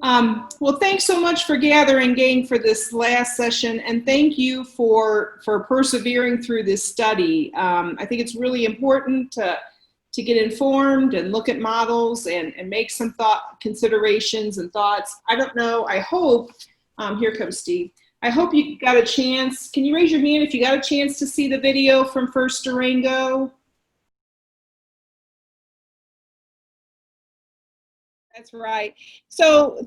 Well, thanks so much for gathering, gang, for this last session, and thank you for persevering through this study. I think it's really important to get informed and look at models and make some considerations and thoughts. I don't know, I hope, here comes Steve. I hope you got a chance. Can you raise your hand if you got a chance to see the video from First Durango? That's right. So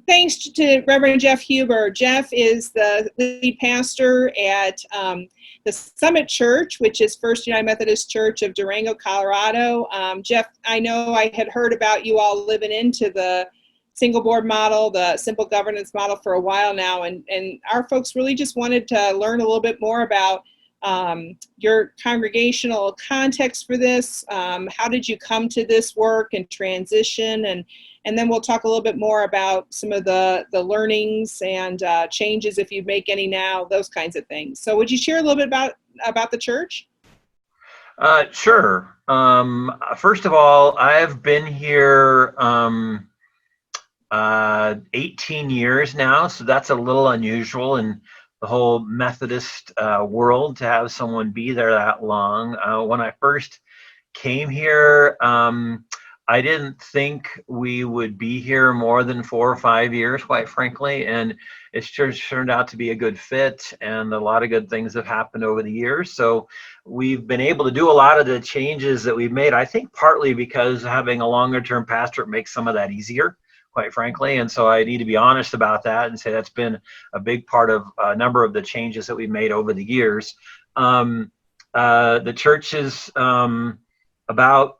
thanks to Reverend Jeff Huber. Jeff is the lead pastor at the Summit Church, which is First United Methodist Church of Durango, Colorado. Jeff, I know I had heard about you all living into the single board model, the simple governance model for a while now, and our folks really just wanted to learn a little bit more about your congregational context for this. How did you come to this work and transition? And then we'll talk a little bit more about some of the learnings and changes, if you make any now, those kinds of things. So would you share a little bit about the church? Sure. First of all, I've been here 18 years now, so that's a little unusual in the whole Methodist world to have someone be there that long. When I first came here, I didn't think we would be here more than 4 or 5 years, quite frankly, and it's just turned out to be a good fit, and a lot of good things have happened over the years. So we've been able to do a lot of the changes that we've made, I think partly because having a longer term pastorate makes some of that easier, quite frankly. And so I need to be honest about that and say that's been a big part of a number of the changes that we've made over the years. The church is about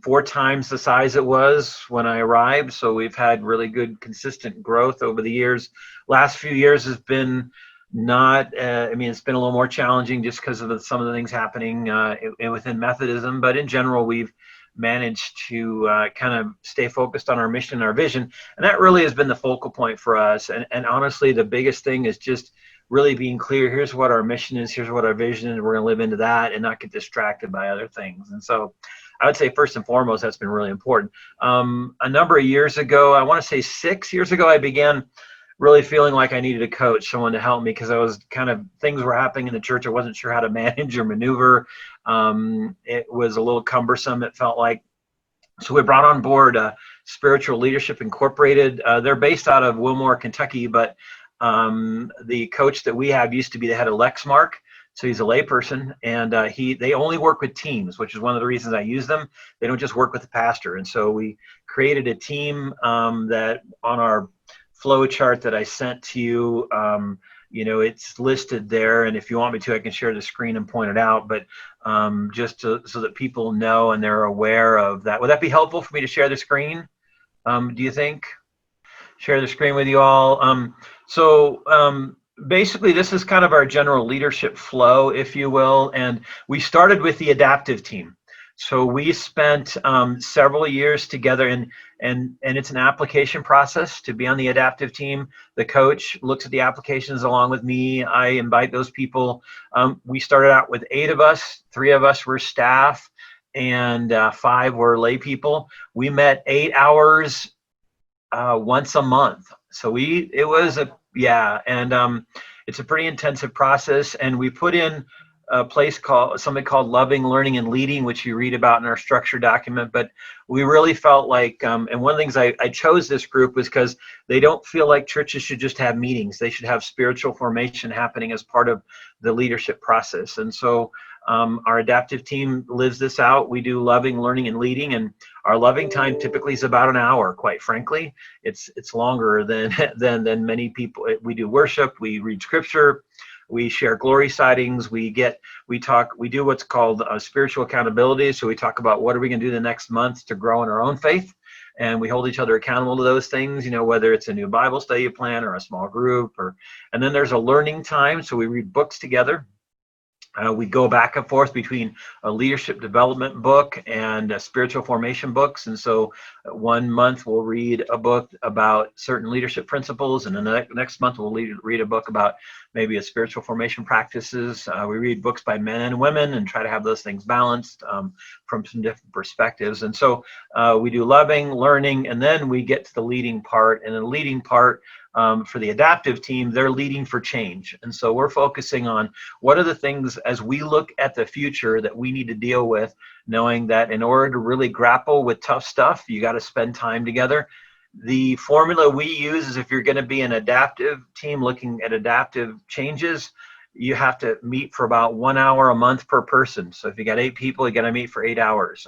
4 times the size it was when I arrived. So we've had really good, consistent growth over the years. Last few years has been not, it's been a little more challenging just because of some of the things happening within Methodism. But in general, we've managed to kind of stay focused on our mission and our vision. And that really has been the focal point for us. And honestly, the biggest thing is just really being clear, here's what our mission is, here's what our vision is, and we're going to live into that and not get distracted by other things. And so I would say first and foremost, that's been really important. A number of years ago, I want to say 6 years ago, I began really feeling like I needed a coach, someone to help me, because I was things were happening in the church I wasn't sure how to manage or maneuver. It was a little cumbersome, it felt like. So we brought on board Spiritual Leadership Incorporated. They're based out of Wilmore, Kentucky, but the coach that we have used to be the head of Lexmark. So he's a layperson, and they only work with teams, which is one of the reasons I use them. They don't just work with the pastor. And so we created a team that on our flow chart that I sent to you, it's listed there. And if you want me to, I can share the screen and point it out. But so that people know and they're aware of that. Would that be helpful for me to share the screen? Do you think? Share the screen with you all. Basically, this is kind of our general leadership flow, if you will. And we started with the adaptive team. So we spent several years together, and it's an application process to be on the adaptive team. The coach looks at the applications along with me. I invite those people. We started out with 8 of us. 3 of us were staff, and 5 were lay people. We met 8 hours once a month. So it's a pretty intensive process, and we put in something called Loving, Learning, and Leading, which you read about in our structure document. But we really felt like, and one of the things I chose this group was because they don't feel like churches should just have meetings. They should have spiritual formation happening as part of the leadership process. And so our adaptive team lives this out. We do loving, learning, and leading, and our loving time typically is about an hour. Quite frankly, it's longer than many people. We do worship, we read scripture, we share glory sightings, we do what's called spiritual accountability. So we talk about what are we going to do the next month to grow in our own faith, and we hold each other accountable to those things. Whether it's a new Bible study plan or a small group, and then there's a learning time. So we read books together. We go back and forth between a leadership development book and spiritual formation books. And so 1 month we'll read a book about certain leadership principles, and the next month we'll read a book about maybe a spiritual formation practices. We read books by men and women and try to have those things balanced from some different perspectives. And so we do loving, learning, and then we get to the leading part. And the leading part, for the adaptive team, they're leading for change. And so we're focusing on what are the things as we look at the future that we need to deal with, knowing that in order to really grapple with tough stuff, you got to spend time together. The formula we use is if you're going to be an adaptive team looking at adaptive changes, you have to meet for about 1 hour a month per person. So if you got 8 people, you got to meet for 8 hours.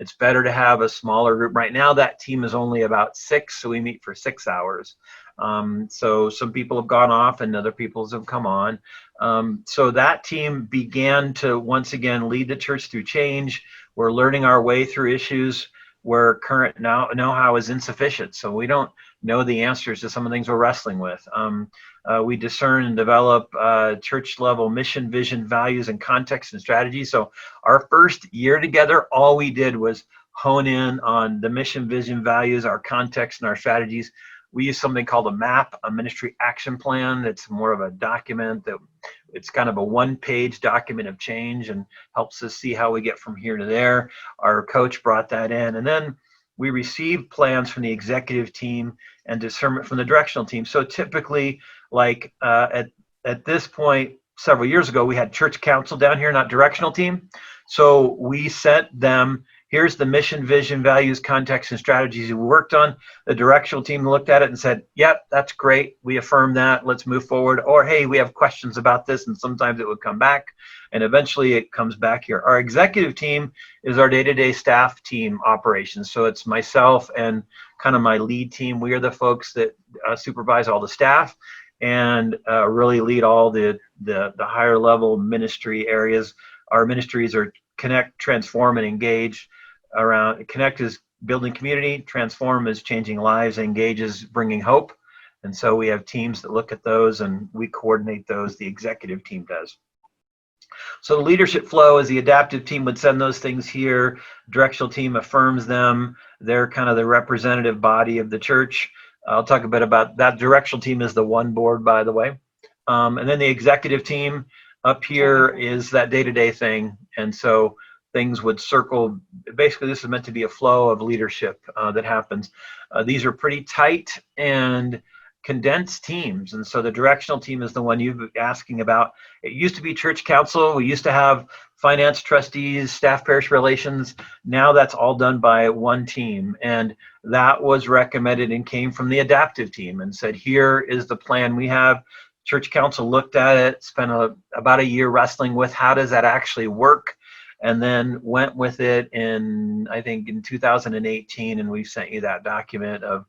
It's better to have a smaller group. Right now, that team is only about 6, so we meet for 6 hours. So some people have gone off and other people have come on. So that team began to once again lead the church through change. We're learning our way through issues where current know-how is insufficient. So we don't know the answers to some of the things we're wrestling with. We discern and develop church level mission, vision, values, and context and strategy. So our first year together, all we did was hone in on the mission, vision, values, our context, and our strategies. We use something called a MAP, a ministry action plan. It's more of a document that it's kind of a 1-page document of change and helps us see how we get from here to there. Our coach brought that in. And then we received plans from the executive team and discernment from the directional team. So typically, like at this point, several years ago, we had church council down here, not directional team. So we sent them, here's the mission, vision, values, context, and strategies we worked on. The directional team looked at it and said, yep, that's great. We affirm that. Let's move forward. Or, hey, we have questions about this. And sometimes it would come back. And eventually it comes back here. Our executive team is our day-to-day staff team operations. So it's myself and kind of my lead team. We are the folks that supervise all the staff and really lead all the higher level ministry areas. Our ministries are connect, transform, and engage. Around connect is building community, transform is changing lives, engage is bringing hope. And so we have teams that look at those and we coordinate those. The executive team does. So the leadership flow is the adaptive team would send those things here. Directional team affirms them. They're kind of the representative body of the church. I'll talk a bit about that. Directional team is the one board, by the way. And then the executive team up here is that day-to-day thing. And so things would circle. Basically, this is meant to be a flow of leadership that happens. These are pretty tight and condensed teams. And so the directional team is the one you've been asking about. It used to be church council. We used to have finance trustees, staff parish relations. Now that's all done by one team. And that was recommended and came from the adaptive team and said, here is the plan we have. Church council looked at it, spent about a year wrestling with how does that actually work, and then went with it I think in 2018, and we've sent you that document of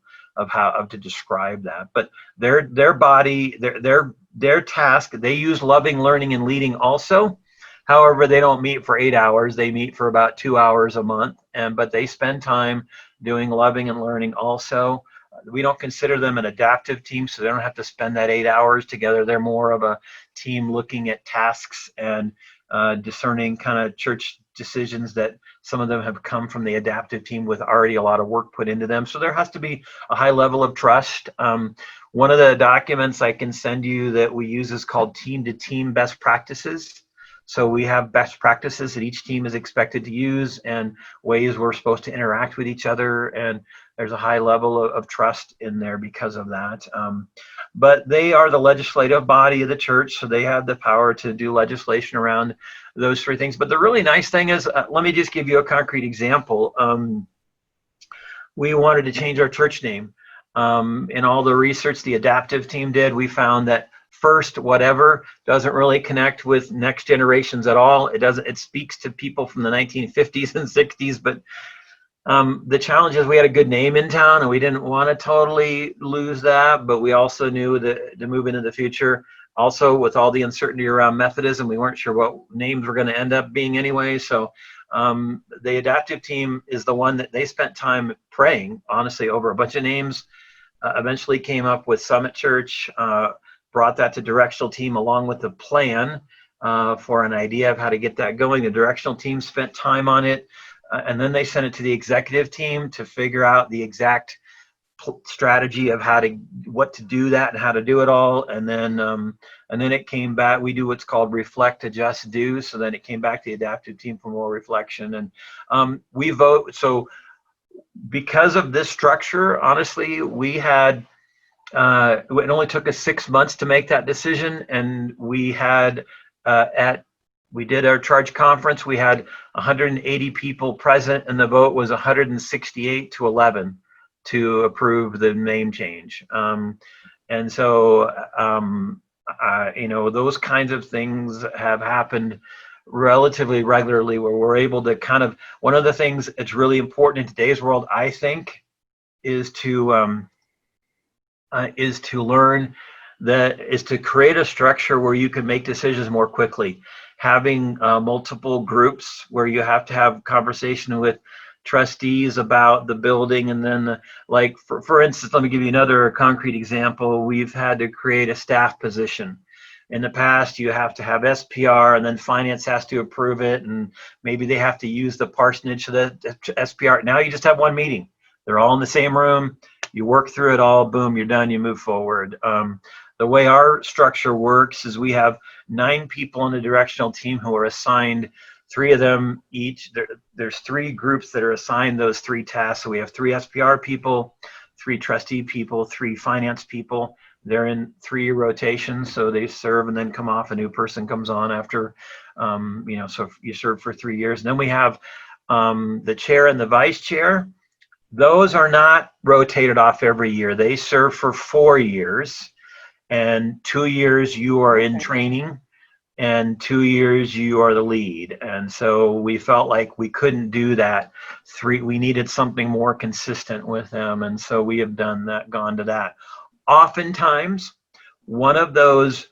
how to describe that. But their body, their task, they use loving, learning, and leading also. However, they don't meet for 8 hours. They meet for about 2 hours a month, but they spend time doing loving and learning also. We don't consider them an adaptive team, so they don't have to spend that 8 hours together. They're more of a team looking at tasks and discerning kind of church decisions that some of them have come from the adaptive team with already a lot of work put into them. So there has to be a high level of trust. One of the documents I can send you that we use is called team-to-team best practices. So we have best practices that each team is expected to use and ways we're supposed to interact with each other. And there's a high level of trust in there because of that. But they are the legislative body of the church, so they have the power to do legislation around those three things. But the really nice thing is, let me just give you a concrete example. We wanted to change our church name. In all the research the adaptive team did, we found that first whatever doesn't really connect with next generations at all. It speaks to people from the 1950s and 60s, but the challenge is we had a good name in town and we didn't want to totally lose that, but we also knew that to move into the future, also with all the uncertainty around Methodism, we weren't sure what names were going to end up being anyway. So the adaptive team is the one that they spent time praying, honestly, over a bunch of names, eventually came up with Summit Church, brought that to directional team along with the plan. for an idea of how to get that going. The directional team spent time on it, and then they sent it to the executive team to figure out the exact strategy of what to do that and how to do it all. And then it came back. We do what's called reflect, adjust, do. So then it came back to the adaptive team for more reflection, and we vote. So because of this structure, honestly, we had it only took us 6 months to make that decision, and we had we did our charge conference. We had 180 people present, and the vote was 168 to 11 to approve the name change. And so, those kinds of things have happened relatively regularly, where we're able to kind of, one of the things that's really important in today's world, I think, is to learn is to create a structure where you can make decisions more quickly. Having multiple groups where you have to have conversation with trustees about the building, and then like for instance, let me give you another concrete example. We've had to create a staff position. In the past, you have to have SPR, and then finance has to approve it, and maybe they have to use the parsonage of the SPR. Now you just have one meeting. They're all in the same room. You work through it all, boom, you're done, you move forward. The way our structure works is we have 9 people on the directional team who are assigned, 3 of them each. There's 3 groups that are assigned those 3 tasks. So we have 3 SPR people, 3 trustee people, 3 finance people. They're in 3 rotations, so they serve and then come off. A new person comes on after, so you serve for 3 years. And then we have the chair and the vice chair. Those are not rotated off every year. They serve for 4 years, and 2 years you are in training, and 2 years you are the lead. And so we felt like we couldn't do that. We needed something more consistent with them, and so we have done that, gone to that. Oftentimes, one of those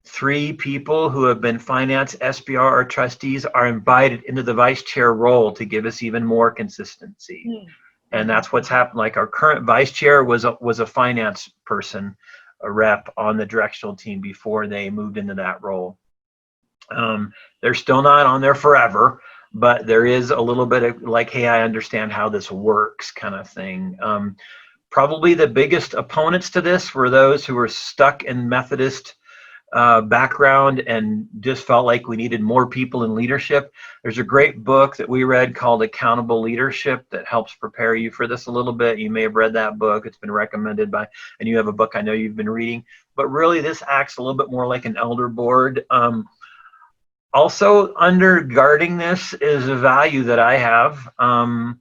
3 people who have been finance, SPR, or trustees are invited into the vice chair role to give us even more consistency. And that's what's happened. Like our current vice chair was a finance person, a rep on the directional team before they moved into that role. They're still not on there forever, but there is a little bit of like, hey, I understand how this works kind of thing. Probably the biggest opponents to this were those who were stuck in Methodist background and just felt like we needed more people in leadership. There's a great book that we read called Accountable Leadership that helps prepare you for this a little bit. You may have read that book. It's been recommended by, and you have a book I know you've been reading, but really this acts a little bit more like an elder board. Also undergirding this is a value that I have, and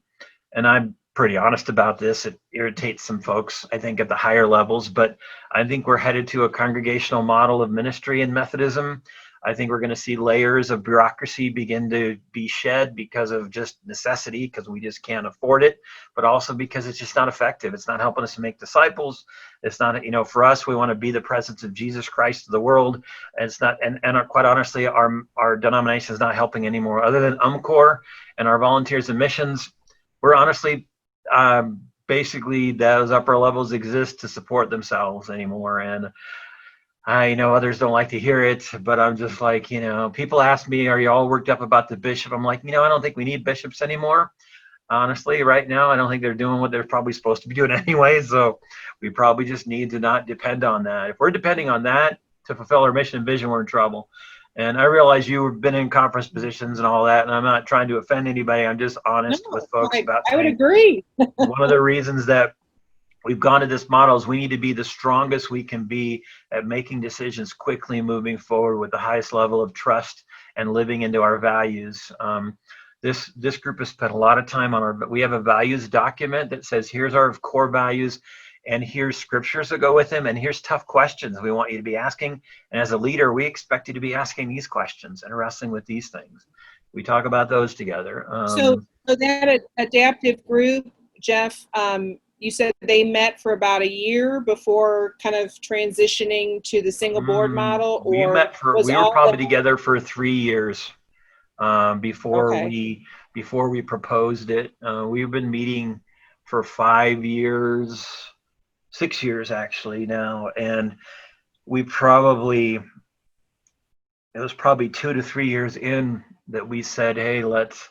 I'm pretty honest about this. It irritates some folks, I think, at the higher levels, but I think we're headed to a congregational model of ministry in Methodism. I think we're going to see layers of bureaucracy begin to be shed because of just necessity, because we just can't afford it, but also because it's just not effective. It's not helping us to make disciples. It's not, for us, we want to be the presence of Jesus Christ to the world. And it's not, and quite honestly, our denomination is not helping anymore. Other than UMCOR and our volunteers and missions, we're honestly, basically those upper levels exist to support themselves anymore. And I know others don't like to hear it, but I'm just like, people ask me, are you all worked up about the bishop? I'm like, I don't think we need bishops anymore. Honestly, right now, I don't think they're doing what they're probably supposed to be doing anyway. So we probably just need to not depend on that. If we're depending on that to fulfill our mission and vision, we're in trouble. And I realize you've been in conference positions and all that, and I'm not trying to offend anybody. I'm just honest with folks about I would agree. One of the reasons that we've gone to this model is we need to be the strongest we can be at making decisions quickly, moving forward with the highest level of trust and living into our values. This group has spent a lot of time on we have a values document that says, here's our core values, and here's scriptures that go with them, and here's tough questions we want you to be asking. And as a leader, we expect you to be asking these questions and wrestling with these things. We talk about those together. So that adaptive group, Jeff, you said they met for about a year before kind of transitioning to the single board model, or we were probably together for 3 years before we proposed it. We've been meeting for 5 years, 6 years actually now, and we probably it was probably 2 to 3 years in that we said, hey, let's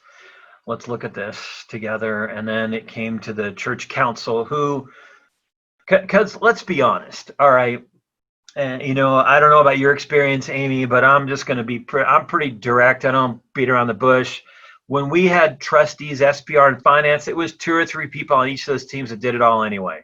look at this together. And then it came to the church council, who, because let's be honest, all right. And I don't know about your experience, Amy, but I'm just going to be I'm pretty direct. I don't beat around the bush. When we had trustees, SPR, and finance, it was 2 or 3 people on each of those teams that did it all anyway.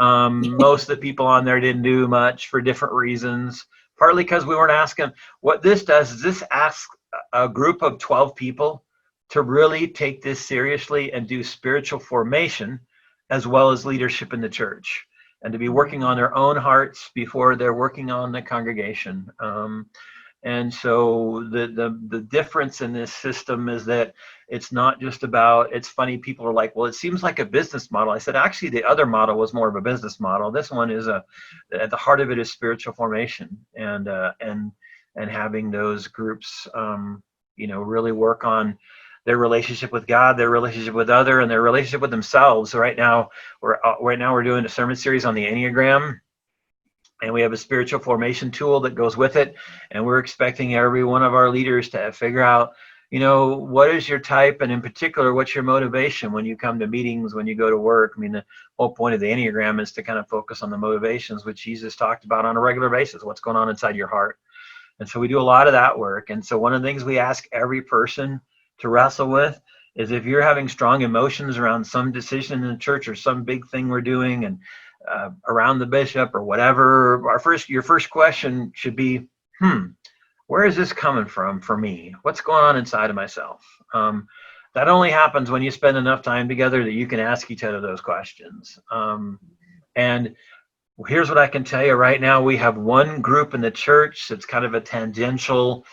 Most of the people on there didn't do much for different reasons, partly because we weren't asking. What this does is this asks a group of 12 people to really take this seriously and do spiritual formation as well as leadership in the church, and to be working on their own hearts before they're working on the congregation. And so the difference in this system is that it's not just about, it's funny, people are like, well, it seems like a business model. I said, actually, the other model was more of a business model. This one is at the heart of it is spiritual formation, and having those groups, really work on their relationship with God, their relationship with other, and their relationship with themselves. So right now we're doing a sermon series on the Enneagram, and we have a spiritual formation tool that goes with it. And we're expecting every one of our leaders to figure out, what is your type, and in particular, what's your motivation when you come to meetings, when you go to work. I mean, the whole point of the Enneagram is to kind of focus on the motivations, which Jesus talked about on a regular basis, what's going on inside your heart. And so we do a lot of that work. And so one of the things we ask every person to wrestle with is, if you're having strong emotions around some decision in the church or some big thing we're doing, and around the bishop or whatever, your first question should be, where is this coming from for me? What's going on inside of myself? That only happens when you spend enough time together that you can ask each other those questions. And here's what I can tell you right now. We have one group in the church that's kind of a tangential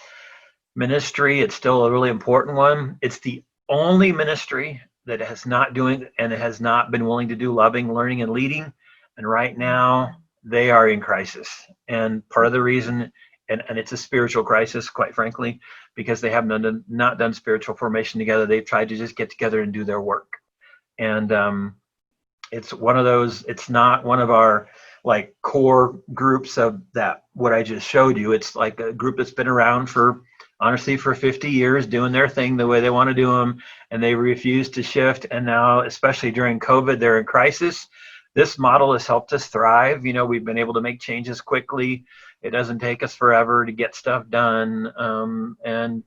ministry. It's still a really important one. It's the only ministry that has not been willing to do loving, learning, and leading. And right now they are in crisis. And part of the reason, and it's a spiritual crisis, quite frankly, because they have not done spiritual formation together. They've tried to just get together and do their work. And it's one of those, it's not one of our like core groups of that, what I just showed you. It's like a group that's been around for 50 years, doing their thing the way they want to do them, and they refuse to shift. And now, especially during COVID, they're in crisis. This model has helped us thrive. We've been able to make changes quickly. It doesn't take us forever to get stuff done. And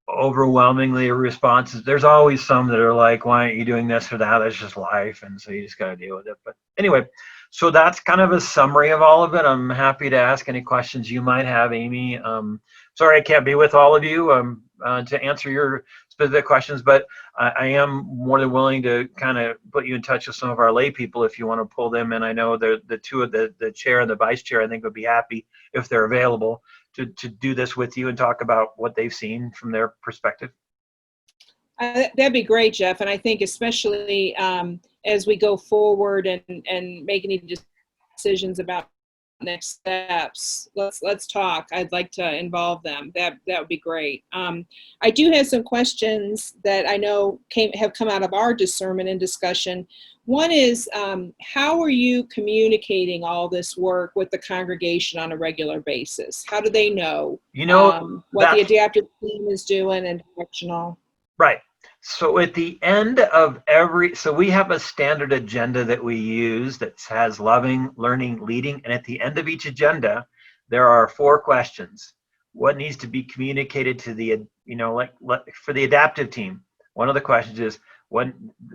overwhelmingly, the responses, there's always some that are like, why aren't you doing this or that? That's just life. And so you just got to deal with it. But anyway, so that's kind of a summary of all of it. I'm happy to ask any questions you might have, Amy. Sorry I can't be with all of you to answer your specific questions, but I am more than willing to kind of put you in touch with some of our lay people if you want to pull them in. I know the two of the chair and the vice chair, I think, would be happy, if they're available, to do this with you and talk about what they've seen from their perspective. That'd be great, Jeff. And I think especially as we go forward and make any decisions about next steps, let's talk. I'd like to involve them. That would be great. I do have some questions that I know have come out of our discernment and discussion. One is, how are you communicating all this work with the congregation on a regular basis? How do they know what the adaptive team is doing and directional? Right. So at the end of so we have a standard agenda that we use that has loving, learning, leading. And at the end of each agenda, there are 4 questions. What needs to be communicated to the, for the adaptive team? One of the questions is,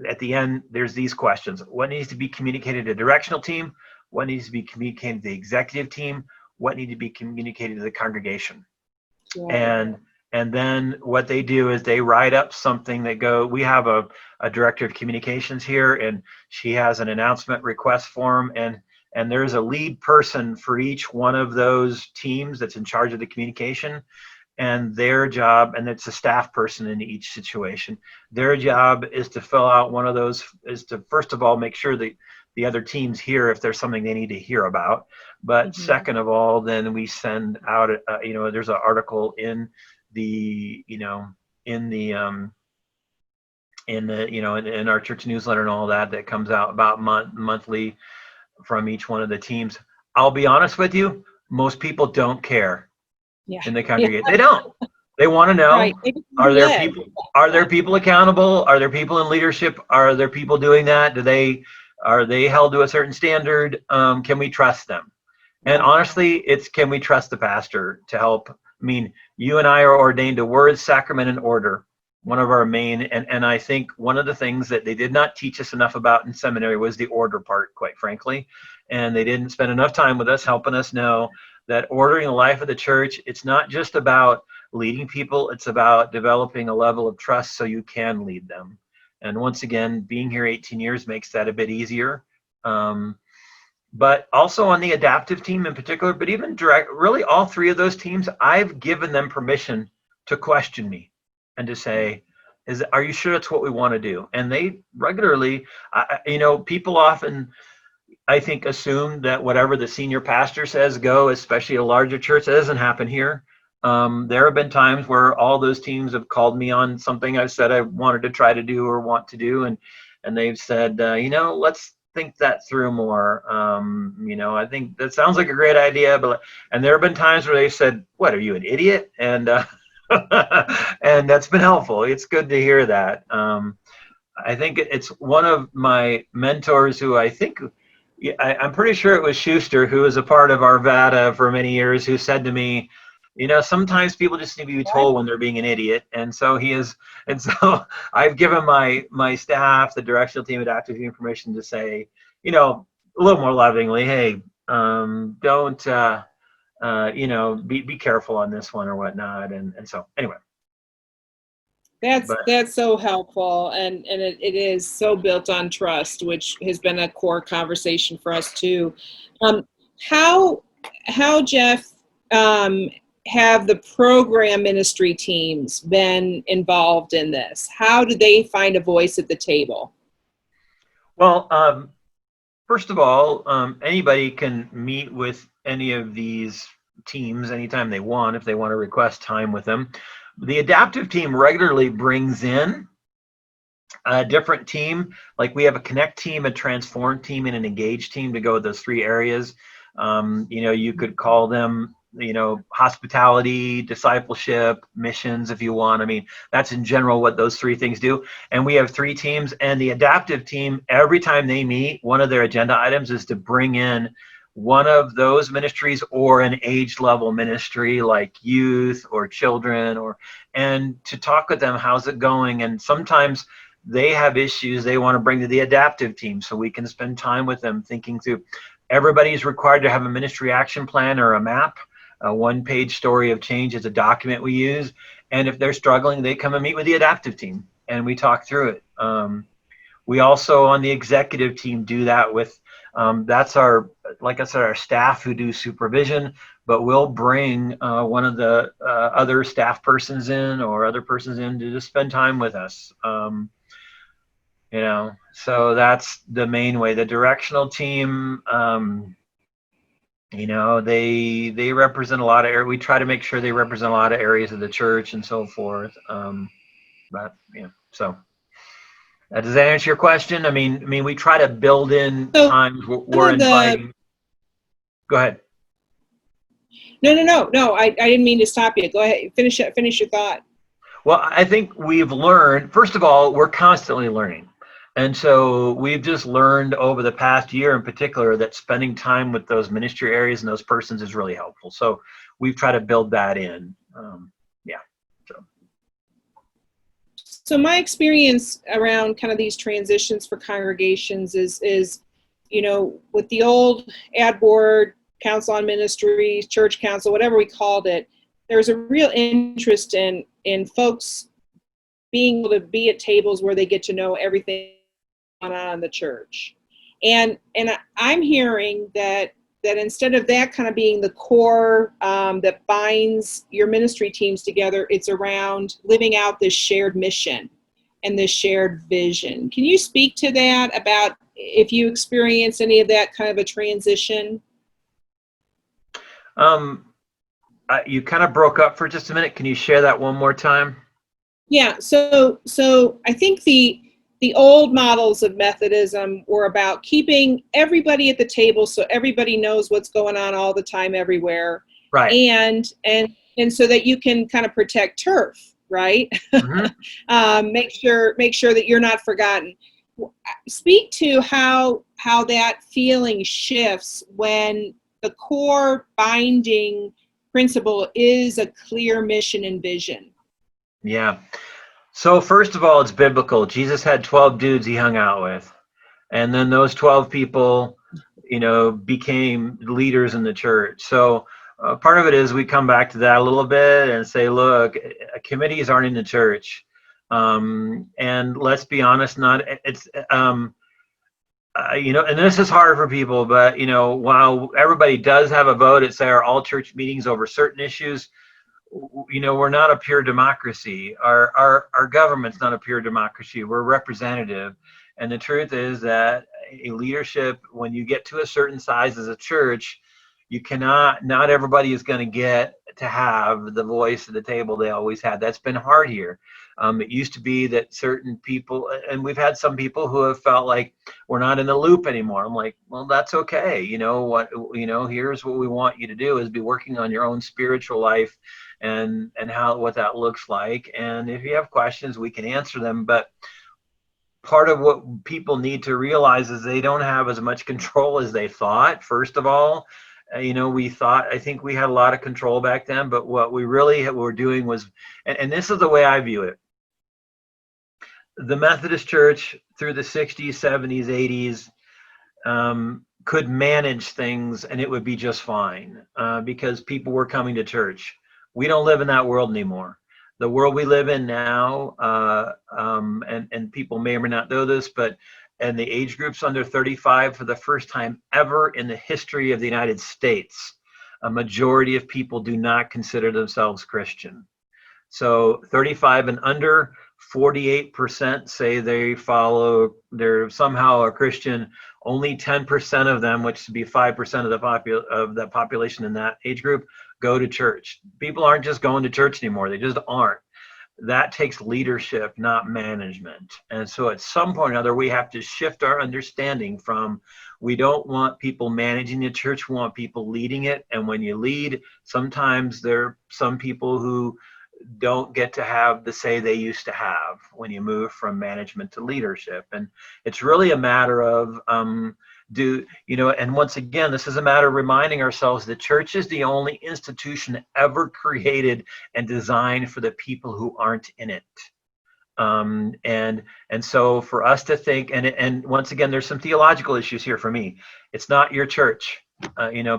at the end, there's these questions. What needs to be communicated to the directional team? What needs to be communicated to the executive team? What needs to be communicated to the congregation? Yeah. And then what they do is they write up something we have a director of communications here, and she has an announcement request form, and there's a lead person for each one of those teams that's in charge of the communication. And their job, and it's a staff person in each situation, their job is to fill out one of those, is to first of all make sure that the other teams hear if there's something they need to hear about. But second of all, then we send out, there's an article in in our church newsletter and all that comes out about monthly from each one of the teams. I'll be honest with you, most people don't care. Yeah. in the congregation. They don't. They want to know, Right. are there people accountable? Are there people in leadership? Are there people doing that? Are they held to a certain standard? Can we trust them? And honestly, it's, can we trust the pastor to help? I mean, you and I are ordained to word, sacrament, and order. One of our main, and I think one of the things that they did not teach us enough about in seminary was the order part, quite frankly. And they didn't spend enough time with us helping us know that ordering the life of the church, it's not just about leading people, it's about developing a level of trust so you can lead them. And once again, being here 18 years makes that a bit easier. But also on the adaptive team in particular, but even really all three of those teams, I've given them permission to question me and to say, are you sure that's what we want to do? And they regularly, people often, I think, assume that whatever the senior pastor says go, especially a larger church. That doesn't happen here. There have been times where all those teams have called me on something I've said I wanted to try to do or want to do, and they've said, let's think that through more. I think that sounds like a great idea, and there have been times where they said, "What, are you, an idiot?" And and that's been helpful. It's good to hear that. I think it's one of my mentors who I think, I'm pretty sure it was Schuster, who was a part of our VADA for many years, who said to me, sometimes people just need to be told when they're being an idiot. And so I've given my staff, the directional team, adaptive team, permission to say, a little more lovingly, hey, don't, be careful on this one or whatnot. And so anyway. That's so helpful, and it is so built on trust, which has been a core conversation for us too. How Jeff, have the program ministry teams been involved in this? How do they find a voice at the table? Well, first of all, anybody can meet with any of these teams anytime they want if they want to request time with them. The adaptive team regularly brings in a different team. Like we have a connect team, a transform team, and an engage team to go with those three areas. You could call them, hospitality, discipleship, missions, if you want. I mean, that's in general what those three things do. And we have three teams, and the adaptive team, every time they meet, one of their agenda items is to bring in one of those ministries or an age level ministry like youth or children, and to talk with them, how's it going? And sometimes they have issues they want to bring to the adaptive team so we can spend time with them thinking through. Everybody's required to have a ministry action plan or a map. A one-page story of change is a document we use. And if they're struggling, they come and meet with the adaptive team and we talk through it. We also on the executive team do that with, that's our, like I said, our staff who do supervision, but we'll bring one of the other staff persons in or other persons in to just spend time with us. So that's the main way. The directional team, they represent a lot of areas. We try to make sure they represent a lot of areas of the church and so forth. So does that answer your question? I mean, we try to build in times we're inviting. Go ahead. No. I didn't mean to stop you. Go ahead. Finish your thought. Well, I think we've learned, first of all, we're constantly learning. And so we've just learned over the past year in particular that spending time with those ministry areas and those persons is really helpful. So we've tried to build that in. So my experience around kind of these transitions for congregations is with the old ad board, council on ministries, church council, whatever we called it, there's a real interest in folks being able to be at tables where they get to know everything going on in the church. And I'm hearing that instead of that kind of being the core that binds your ministry teams together, it's around living out this shared mission and this shared vision. Can you speak to that, about if you experience any of that kind of a transition? You kind of broke up for just a minute. Can you share that one more time? Yeah, so I think the old models of Methodism were about keeping everybody at the table so everybody knows what's going on all the time everywhere. Right. And and so that you can kind of protect turf, right? Make sure that you're not forgotten. Speak to how that feeling shifts when the core binding principle is a clear mission and vision. Yeah. So first of all, it's biblical. Jesus had 12 dudes he hung out with. And then those 12 people, became leaders in the church. So part of it is we come back to that a little bit and say, look, committees aren't in the church. And let's be honest, and this is hard for people, but, while everybody does have a vote at, say, our all church meetings over certain issues, we're not a pure democracy. Our government's not a pure democracy. We're representative. And the truth is that a leadership, when you get to a certain size as a church, not everybody is going to get to have the voice at the table they always had. That's been hard here. It used to be that certain people, and we've had some people who have felt like we're not in the loop anymore. I'm like, well, that's okay. Here's what we want you to do is be working on your own spiritual life and what that looks like. And if you have questions, we can answer them. But part of what people need to realize is they don't have as much control as they thought. First of all, I think we had a lot of control back then, but what we really were doing was, and this is the way I view it. The Methodist Church through the 60s, 70s, 80s could manage things and it would be just fine because people were coming to church. We don't live in that world anymore. The world we live in now, and people may or may not know this, but and the age groups under 35, for the first time ever in the history of the United States, a majority of people do not consider themselves Christian. So 35 and under, 48% say they're somehow a Christian. Only 10% of them, which would be 5% of the population in that age group, go to church. People aren't just going to church anymore. They just aren't. That takes leadership, not management. And so at some point or other, we have to shift our understanding from, we don't want people managing the church, we want people leading it. And when you lead, sometimes there are some people who don't get to have the say they used to have when you move from management to leadership. And it's really a matter of, and once again, this is a matter of reminding ourselves that church is the only institution ever created and designed for the people who aren't in it. And so for us to think, and once again, there's some theological issues here for me. It's not your church.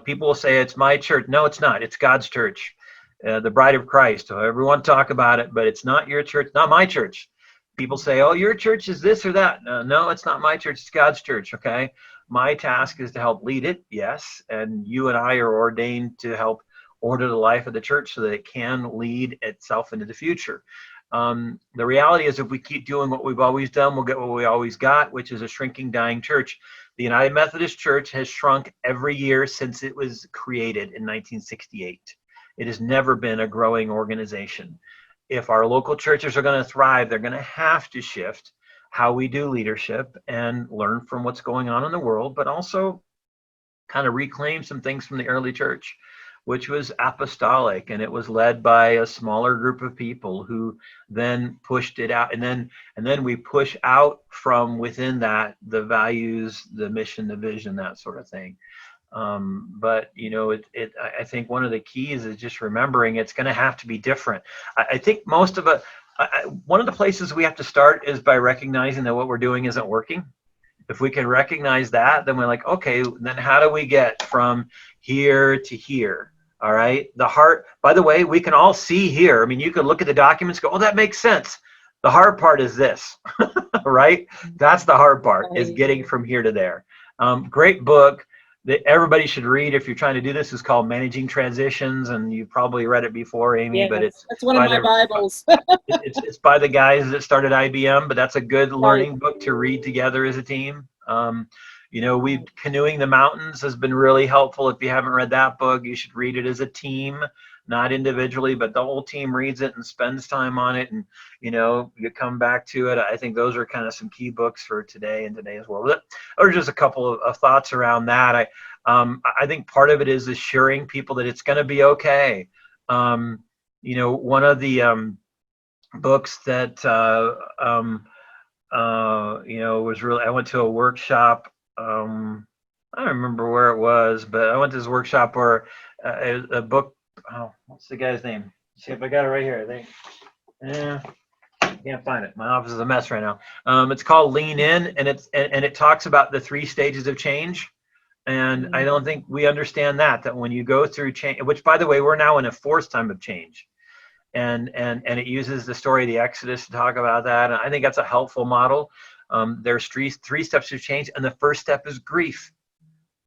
People will say it's my church. No, it's not. It's God's church, the bride of Christ. Everyone talk about it, but it's not your church, not my church. People say, oh, your church is this or that. No, it's not my church. It's God's church. Okay. My task is to help lead it, yes, and you and I are ordained to help order the life of the church so that it can lead itself into the future. The reality is if we keep doing what we've always done, we'll get what we always got, which is a shrinking, dying church. The United Methodist Church has shrunk every year since it was created in 1968. It has never been a growing organization. If our local churches are going to thrive, they're going to have to shift how we do leadership and learn from what's going on in the world, but also kind of reclaim some things from the early church, which was apostolic, and it was led by a smaller group of people who then pushed it out. And then we push out from within that the values, the mission, the vision, that sort of thing. But I think one of the keys is just remembering it's going to have to be different. I think most of it, one of the places we have to start is by recognizing that what we're doing isn't working. If we can recognize that, then we're like, okay, then how do we get from here to here? All right. The heart, by the way, we can all see here. I mean, you could look at the documents, go, oh, that makes sense. The hard part is this, right? That's the hard part, is getting from here to there. Great book that everybody should read if you're trying to do this is called Managing Transitions, and you probably read it before, Amy. Yeah, but that's one of my Bibles. it's by the guys that started IBM, but that's a good learning book to read together as a team. Canoeing the Mountains has been really helpful. If you haven't read that book, you should read it as a team, not individually, but the whole team reads it and spends time on it, and you come back to it. I think those are kind of some key books for today and today's world. Or just a couple of thoughts around that. I think part of it is assuring people that it's going to be okay. one of the books that was really, I went to a workshop. I don't remember where it was, but I went to this workshop where a book. Oh, what's the guy's name? See if I got it right here. I think. Yeah, can't find it. My office is a mess right now. It's called Lean In, and it talks about the 3 stages of change. And I don't think we understand that when you go through change, which, by the way, we're now in a 4th time of change. And it uses the story of the Exodus to talk about that. And I think that's a helpful model. There's three steps of change, and the first step is grief.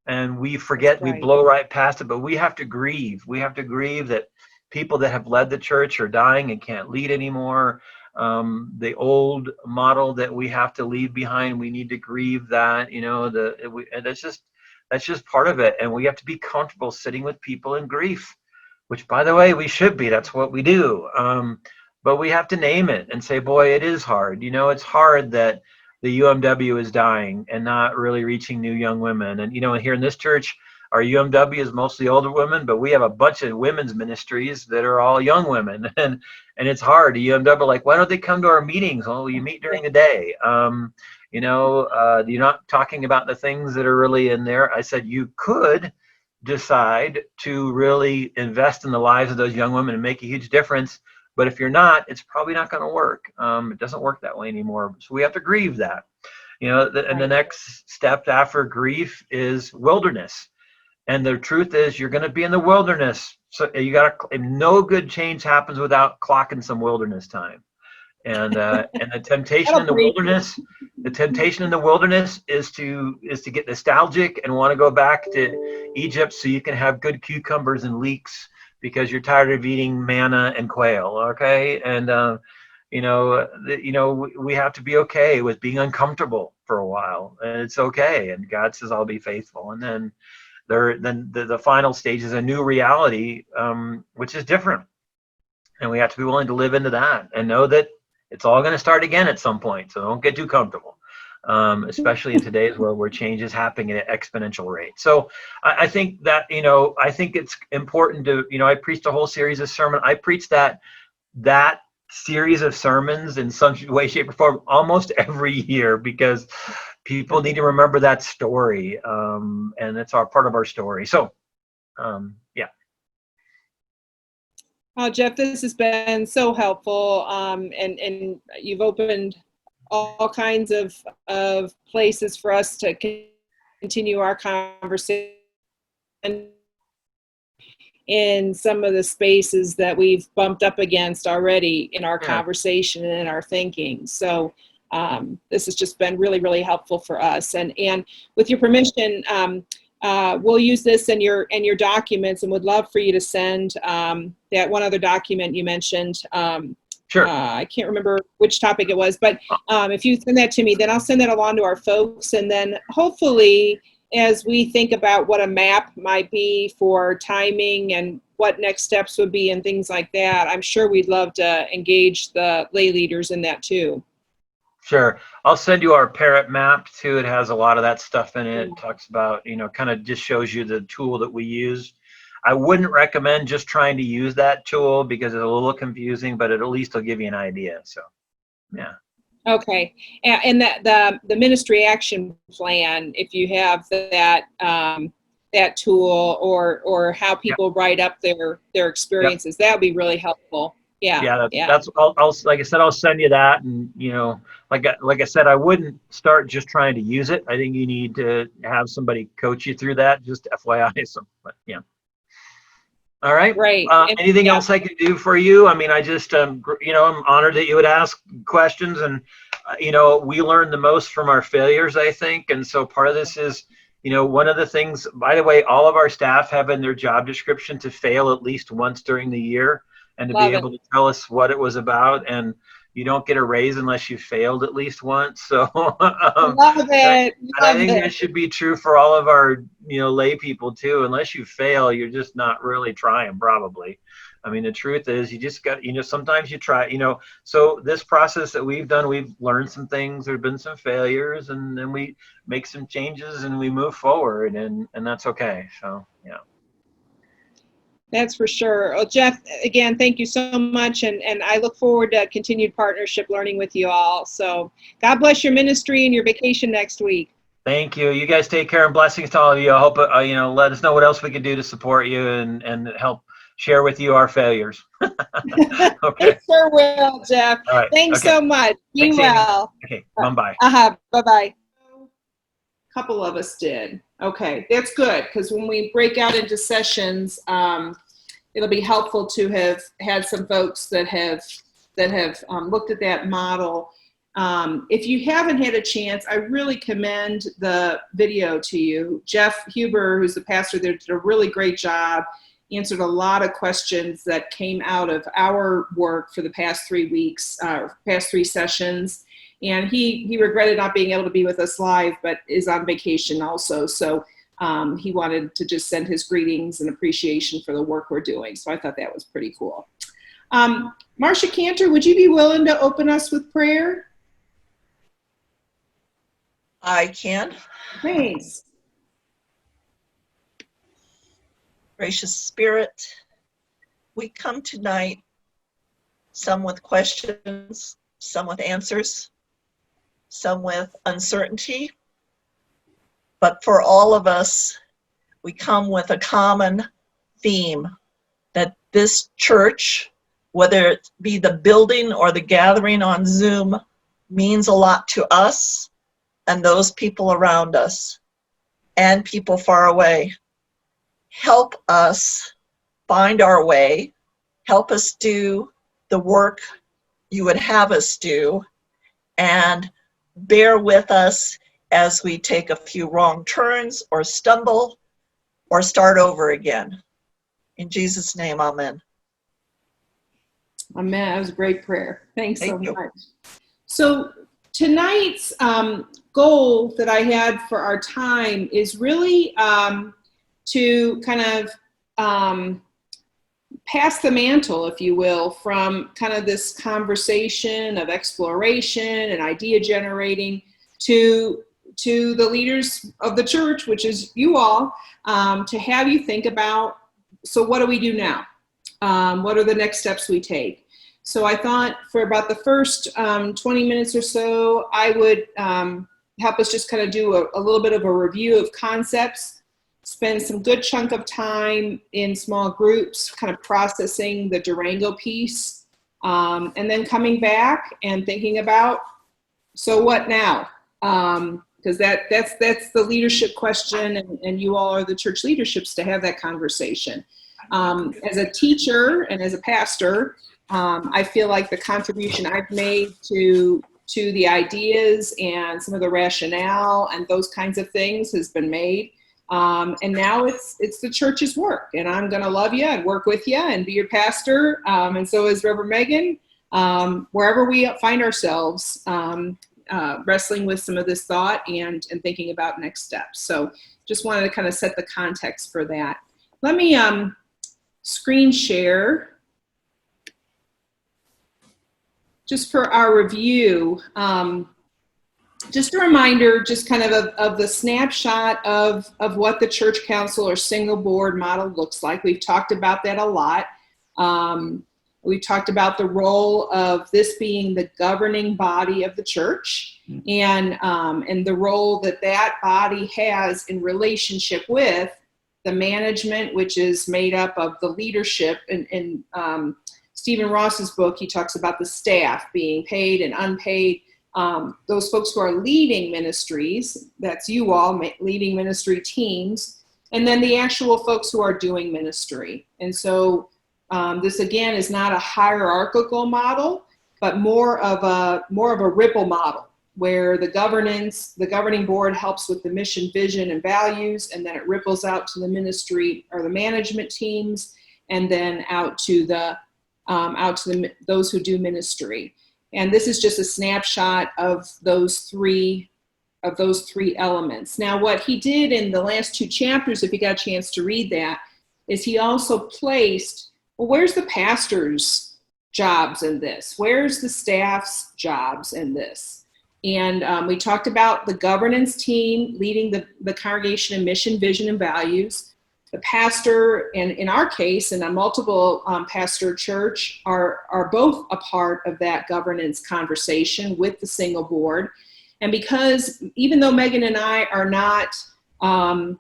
And we forget, we blow right past it, but we have to grieve. We have to grieve that people that have led the church are dying and can't lead anymore. The old model that we have to leave behind, we need to grieve that. And that's just part of it. And we have to be comfortable sitting with people in grief, which, by the way, we should be. That's what we do. But we have to name it and say, boy, it is hard. It's hard that the UMW is dying and not really reaching new young women. And, here in this church, our UMW is mostly older women, but we have a bunch of women's ministries that are all young women. And it's hard. The UMW, like, why don't they come to our meetings? Well, you meet during the day. You're not talking about the things that are really in there. I said you could decide to really invest in the lives of those young women and make a huge difference. But if you're not, it's probably not going to work. It doesn't work that way anymore. So we have to grieve that. And the next step after grief is wilderness. And the truth is, you're going to be in the wilderness. So no good change happens without clocking some wilderness time. And the temptation in the wilderness is to get nostalgic and want to go back to Egypt so you can have good cucumbers and leeks because you're tired of eating manna and quail. Okay, and we have to be okay with being uncomfortable for a while, and it's okay. And God says, "I'll be faithful." And then the final stage is a new reality, which is different, and we have to be willing to live into that and know that it's all going to start again at some point. So don't get too comfortable, especially in today's world where change is happening at an exponential rate. So I think that, I think it's important to, I preached a whole series of sermons. I preached that series of sermons in some way, shape, or form almost every year because people need to remember that story. And it's part of our story. So, yeah. Oh, Jeff, this has been so helpful, and you've opened all kinds of places for us to continue our conversation in some of the spaces that we've bumped up against already in our conversation and in our thinking. So this has just been really, really helpful for us. And with your permission, we'll use this in your documents, and would love for you to send that one other document you mentioned. Sure. I can't remember which topic it was, but if you send that to me, then I'll send that along to our folks. And then hopefully, as we think about what a map might be for timing and what next steps would be and things like that, I'm sure we'd love to engage the lay leaders in that too. Sure. I'll send you our parrot map too. It has a lot of that stuff in it. It talks about, kind of just shows you the tool that we use. I wouldn't recommend just trying to use that tool because it's a little confusing, but at least it'll give you an idea. So, yeah. Okay. And the ministry action plan, if you have that tool or how people write up their experiences, that would be really helpful. Yeah. That's I'll like I said, I'll send you that. And like I said, I wouldn't start just trying to use it. I think you need to have somebody coach you through that. Just FYI. So, but yeah. All right. Right. Anything else I can do for you? I mean, I just I'm honored that you would ask questions, and we learn the most from our failures, I think. And so part of this is, one of the things. By the way, all of our staff have in their job description to fail at least once during the year. And to be able to tell us what it was about, and you don't get a raise unless you failed at least once. So love it. I think that should be true for all of our lay people too. Unless you fail, you're just not really trying, probably. I mean, the truth is, you just got sometimes you try. So this process that we've done, we've learned some things. There've been some failures, and then we make some changes and we move forward, and that's okay. So yeah. That's for sure. Well, Jeff, again, thank you so much. And I look forward to continued partnership learning with you all. So God bless your ministry and your vacation next week. Thank you. You guys take care, and blessings to all of you. I hope, let us know what else we can do to support you and help share with you our failures. Okay. Sure will, Jeff. All right. Thanks Okay. so much. Be Thanks, Amy. well. Okay. Bye-bye. Bye-bye. Couple of us did. Okay, that's good, because when we break out into sessions, it'll be helpful to have had some folks that have looked at that model. If you haven't had a chance, I really commend the video to you. Jeff Huber, who's the pastor there, did a really great job, answered a lot of questions that came out of our work for the past 3 weeks, past 3 sessions. And he regretted not being able to be with us live, but is on vacation also. So he wanted to just send his greetings and appreciation for the work we're doing. So I thought that was pretty cool. Marcia Cantor, would you be willing to open us with prayer? I can. Thanks. Gracious Spirit, we come tonight, some with questions, some with answers, some with uncertainty. But for all of us, we come with a common theme that this church, whether it be the building or the gathering on Zoom, means a lot to us and those people around us and people far away. Help us find our way. Help us do the work you would have us do, and bear with us as we take a few wrong turns or stumble or start over again. In Jesus' name, amen. Amen. That was a great prayer. Thanks so Thank you. much. So tonight's goal that I had for our time is really to kind of pass the mantle, if you will, from kind of this conversation of exploration and idea generating to the leaders of the church, which is you all, to have you think about, so what do we do now? What are the next steps we take? So I thought for about the first 20 minutes or so, I would help us just kind of do a little bit of a review of concepts, spend some good chunk of time in small groups, kind of processing the Durango piece, and then coming back and thinking about, so what now? Because that's the leadership question, and you all are the church leaderships to have that conversation. As a teacher and as a pastor, I feel like the contribution I've made to the ideas and some of the rationale and those kinds of things has been made. And now it's the church's work, and I'm going to love you and work with you and be your pastor. And so is Reverend Megan, wherever we find ourselves, wrestling with some of this thought and thinking about next steps. So just wanted to kind of set the context for that. Let me screen share just for our review. Just a reminder, just kind of the snapshot of what the church council or single board model looks like. We've talked about that a lot. We've talked about the role of this being the governing body of the church, and the role that body has in relationship with the management, which is made up of the leadership. In Stephen Ross's book, he talks about the staff being paid and unpaid. Those folks who are leading ministries, that's you all, leading ministry teams, and then the actual folks who are doing ministry. And so this again is not a hierarchical model, but more of a ripple model, where the governing board helps with the mission, vision, and values, and then it ripples out to the ministry or the management teams, and then out to those who do ministry. And this is just a snapshot of those three elements. Now, what he did in the last 2 chapters, if you got a chance to read that, is he also placed, well, where's the pastor's jobs in this? Where's the staff's jobs in this? And we talked about the governance team leading the congregation in mission, vision, and values. the pastor, and in our case, in a multiple pastor church, are both a part of that governance conversation with the single board. And because even though Megan and I are not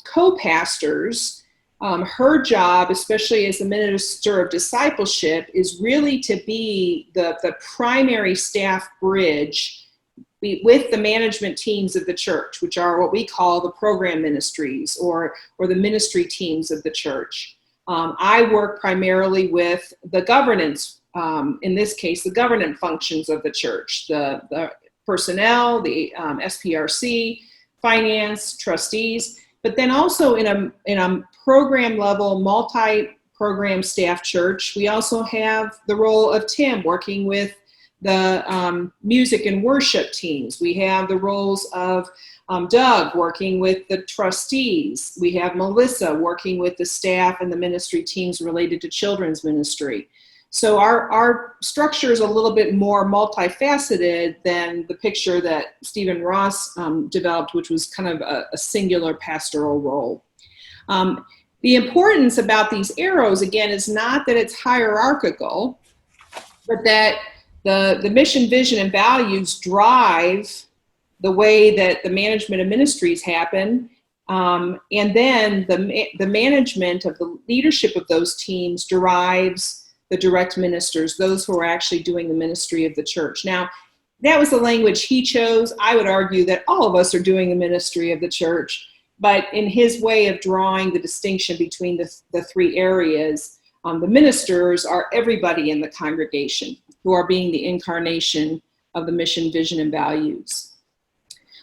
co-pastors, her job, especially as the minister of discipleship, is really to be the primary staff bridge with the management teams of the church, which are what we call the program ministries or the ministry teams of the church. I work primarily with the governance, in this case, the governance functions of the church, the personnel, the SPRC, finance, trustees, but then also in a program level, multi-program staff church, we also have the role of Tim working with the music and worship teams. We have the roles of Doug working with the trustees. We have Melissa working with the staff and the ministry teams related to children's ministry. So our structure is a little bit more multifaceted than the picture that Stephen Ross developed, which was kind of a singular pastoral role. The importance about these arrows, again, is not that it's hierarchical, but that the mission, vision, and values drive the way that the management of ministries happen. And then the management of the leadership of those teams derives the direct ministers, those who are actually doing the ministry of the church. Now, that was the language he chose. I would argue that all of us are doing the ministry of the church, but in his way of drawing the distinction between the three areas, the ministers are everybody in the congregation who are being the incarnation of the mission, vision, and values.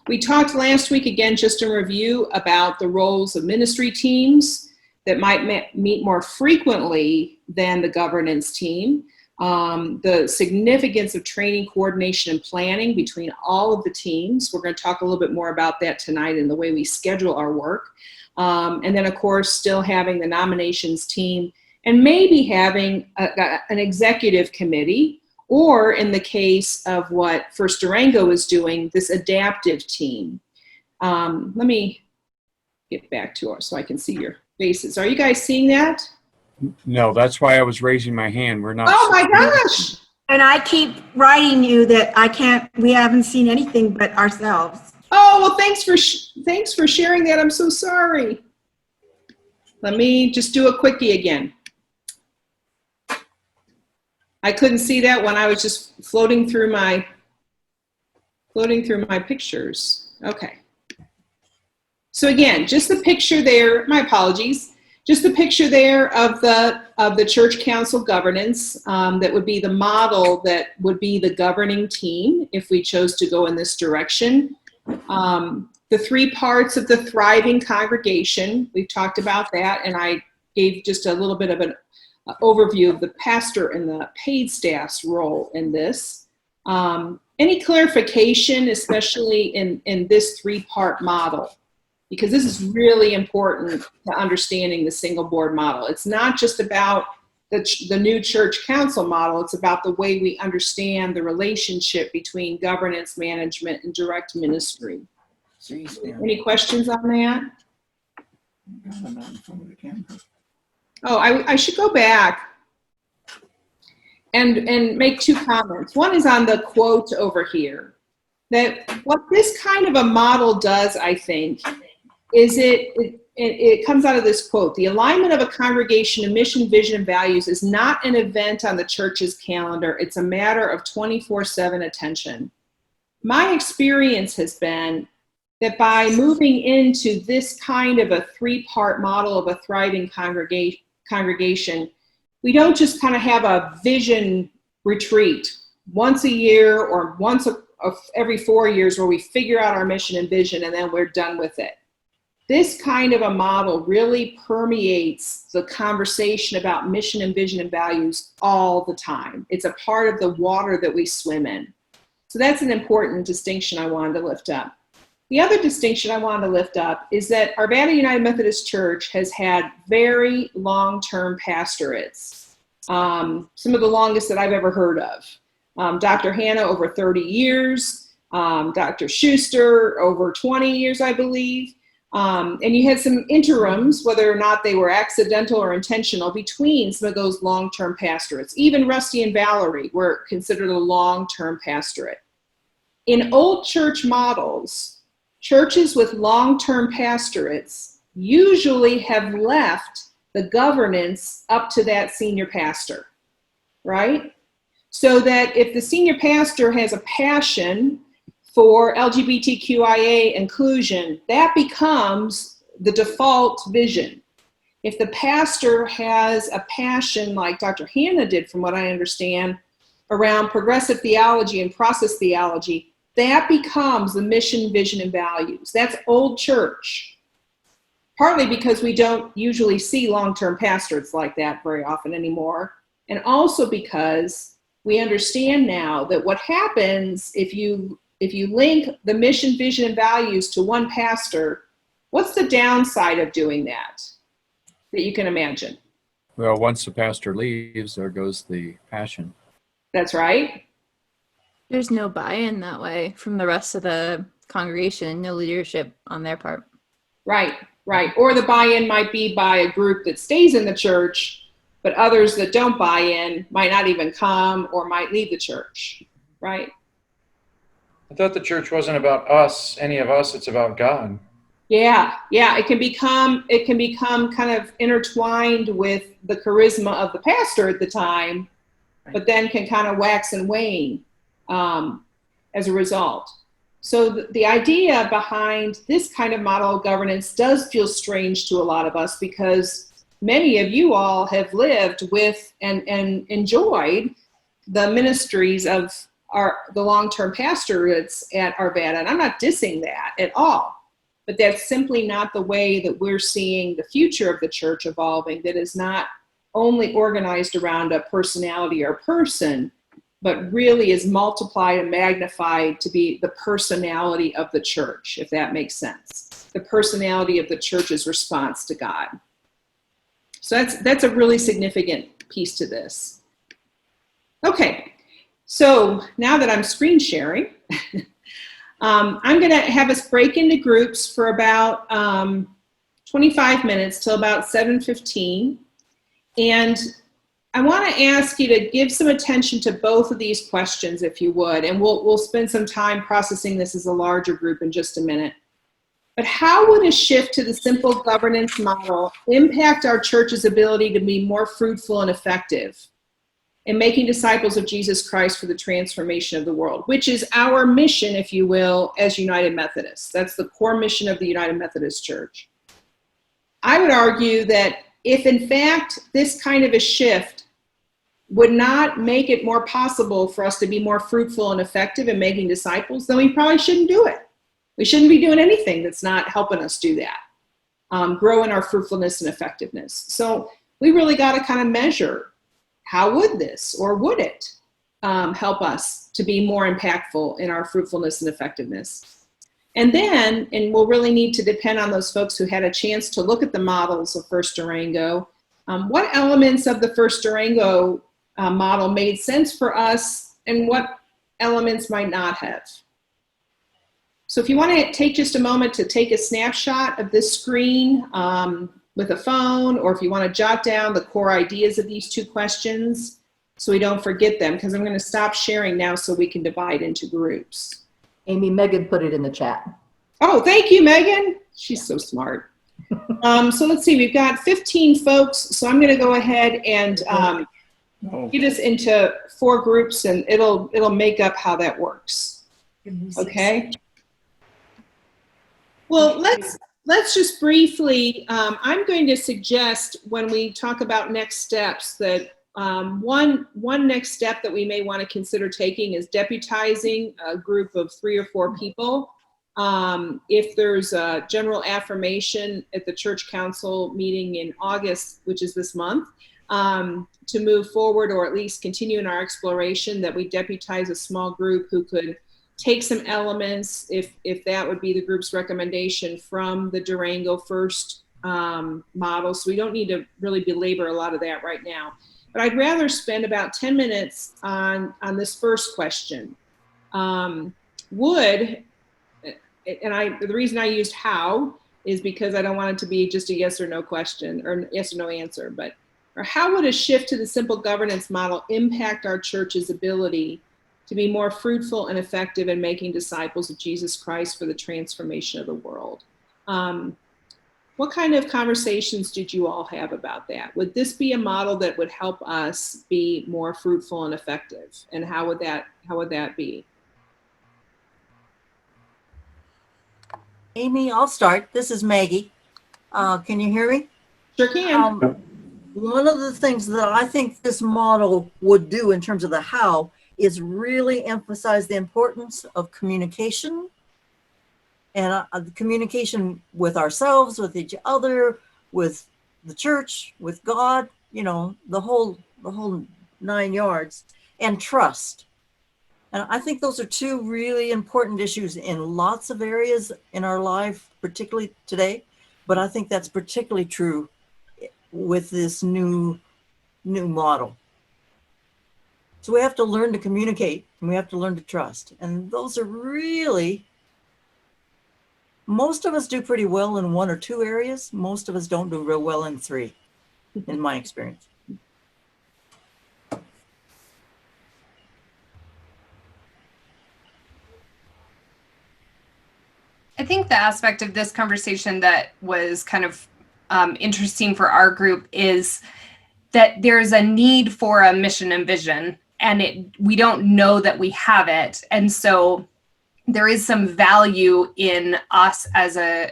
We talked last week, again, just in review, about the roles of ministry teams that might meet more frequently than the governance team, the significance of training, coordination, and planning between all of the teams. We're going to talk a little bit more about that tonight in the way we schedule our work. And then, of course, still having the nominations team and maybe having an executive committee, or in the case of what First Durango is doing, this adaptive team. Let me get back to it so I can see your faces. Are you guys seeing that? No, that's why I was raising my hand. We're not. Oh my gosh! And I keep writing you that we haven't seen anything but ourselves. Oh, well, thanks for sharing that. I'm so sorry. Let me just do a quickie again. I couldn't see that when I was just floating through my pictures. Okay. So again, just the picture there, my apologies, just the picture there of the church council governance that would be the model that would be the governing team if we chose to go in this direction. The three parts of the thriving congregation, we've talked about that, and I gave just a little bit of an overview of the pastor and the paid staff's role in this. Any clarification, especially in this three-part model? Because this is really important to understanding the single board model. It's not just about the new church council model, it's about the way we understand the relationship between governance, management, and direct ministry. Any questions on that? Oh, I should go back and make two comments. One is on the quote over here, that what this kind of a model does, I think, is it comes out of this quote: the alignment of a congregation to mission, vision, and values is not an event on the church's calendar. It's a matter of 24/7 attention. My experience has been that by moving into this kind of a three-part model of a thriving congregation, we don't just kind of have a vision retreat once a year or once every 4 years where we figure out our mission and vision and then we're done with it. This kind of a model really permeates the conversation about mission and vision and values all the time. It's a part of the water that we swim in. So that's an important distinction I wanted to lift up. The other distinction I wanted to lift up is that Arvada United Methodist Church has had very long-term pastorates, some of the longest that I've ever heard of. Dr. Hannah, over 30 years, Dr. Schuster, over 20 years, I believe. And you had some interims, whether or not they were accidental or intentional, between some of those long-term pastorates. Even Rusty and Valerie were considered a long-term pastorate. In old church models, churches with long-term pastorates usually have left the governance up to that senior pastor, right? So that if the senior pastor has a passion for LGBTQIA inclusion, that becomes the default vision. If the pastor has a passion, like Dr. Hannah did, from what I understand, around progressive theology and process theology, that becomes the mission, vision, and values. That's old church. Partly because we don't usually see long-term pastorates like that very often anymore. And also because we understand now that what happens if you link the mission, vision, and values to one pastor, what's the downside of doing that you can imagine? Well, once the pastor leaves, there goes the passion. That's right. There's no buy-in that way from the rest of the congregation, no leadership on their part. Right. Or the buy-in might be by a group that stays in the church, but others that don't buy in might not even come or might leave the church, right? I thought the church wasn't about us, any of us, it's about God. Yeah, it can become kind of intertwined with the charisma of the pastor at the time, but then can kind of wax and wane as a result. So the idea behind this kind of model of governance does feel strange to a lot of us, because many of you all have lived with and enjoyed the ministries of the long-term pastorates at Arvada. And I'm not dissing that at all, but that's simply not the way that we're seeing the future of the church evolving, that is not only organized around a personality or person, but really is multiplied and magnified to be the personality of the church, if that makes sense. The personality of the church's response to God. So that's a really significant piece to this. Okay, so now that I'm screen sharing, I'm going to have us break into groups for about 25 minutes till about 7:15. And I want to ask you to give some attention to both of these questions, if you would, and we'll spend some time processing this as a larger group in just a minute. But how would a shift to the simple governance model impact our church's ability to be more fruitful and effective in making disciples of Jesus Christ for the transformation of the world, which is our mission, if you will, as United Methodists? That's the core mission of the United Methodist Church. I would argue that if, in fact, this kind of a shift would not make it more possible for us to be more fruitful and effective in making disciples, then we probably shouldn't do it. We shouldn't be doing anything that's not helping us do that, grow in our fruitfulness and effectiveness. So we really got to kind of measure, how would this, or would it, help us to be more impactful in our fruitfulness and effectiveness? And then, and we'll really need to depend on those folks who had a chance to look at the models of First Durango, what elements of the First Durango model made sense for us and what elements might not have. So if you want to take just a moment to take a snapshot of this screen with a phone, or if you want to jot down the core ideas of these two questions so we don't forget them, because I'm going to stop sharing now so we can divide into groups. Amy, Megan put it in the chat. Oh, thank you, Megan. She's so smart. So let's see, we've got 15 folks, so I'm going to go ahead and get us into 4 groups, and it'll make up how that works. Okay. Well, let's just briefly, I'm going to suggest when we talk about next steps that one next step that we may want to consider taking is deputizing a group of 3 or 4 people. If there's a general affirmation at the church council meeting in August, which is this month, to move forward or at least continue in our exploration, that we deputize a small group who could take some elements, if that would be the group's recommendation, from the Durango First model. So we don't need to really belabor a lot of that right now. But I'd rather spend about 10 minutes on this first question. The reason I used how is because I don't want it to be just a yes or no question or yes or no answer, but or how would a shift to the simple governance model impact our church's ability to be more fruitful and effective in making disciples of Jesus Christ for the transformation of the world? What kind of conversations did you all have about that? Would this be a model that would help us be more fruitful and effective? And how would that be? Amy, I'll start. This is Maggie. Can you hear me? Sure can. One of the things that I think this model would do in terms of the how is really emphasize the importance of communication and communication with ourselves, with each other, with the church, with God, the whole 9 yards, and trust. And I think those are two really important issues in lots of areas in our life, particularly today. But I think that's particularly true with this new model. So we have to learn to communicate and we have to learn to trust. And those are really, most of us do pretty well in 1 or 2 areas. Most of us don't do real well in 3, in my experience. I think the aspect of this conversation that was kind of interesting for our group is that there's a need for a mission and vision, and we don't know that we have it. And so there is some value in us as a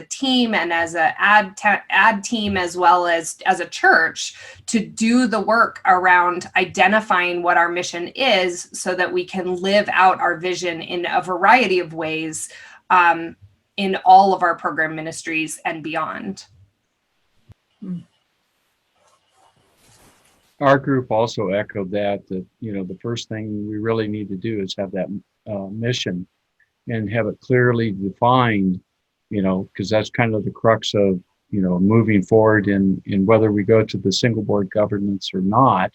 team and as a ad team, as well as a church, to do the work around identifying what our mission is so that we can live out our vision in a variety of ways in all of our program ministries and beyond. Our group also echoed that the first thing we really need to do is have that mission and have it clearly defined, because that's kind of the crux of, moving forward in whether we go to the single board governance or not,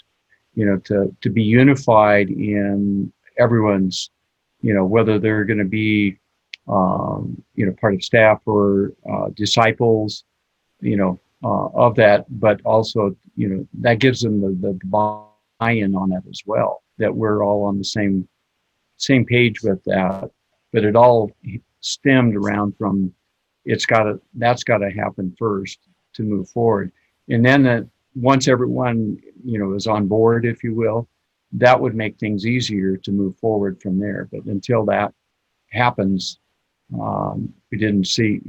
to be unified in everyone's, whether they're going to be, part of staff or disciples, of that, but also, that gives them the buy-in on that as well, that we're all on the same page with that. But it all stemmed around from that's got to happen first to move forward. And then that once everyone, is on board, if you will, that would make things easier to move forward from there. But until that happens, we didn't see,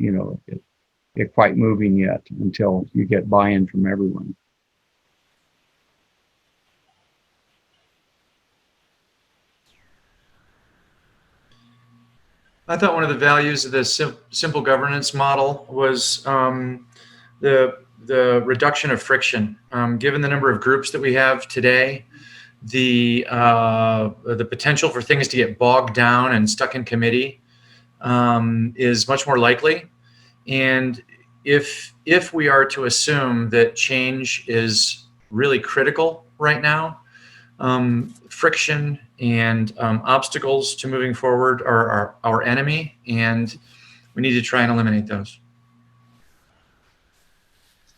it quite moving yet until you get buy-in from everyone. I thought one of the values of the simple governance model was the reduction of friction. Given the number of groups that we have today, the potential for things to get bogged down and stuck in committee is much more likely. And if we are to assume that change is really critical right now, friction and obstacles to moving forward are our enemy, and we need to try and eliminate those.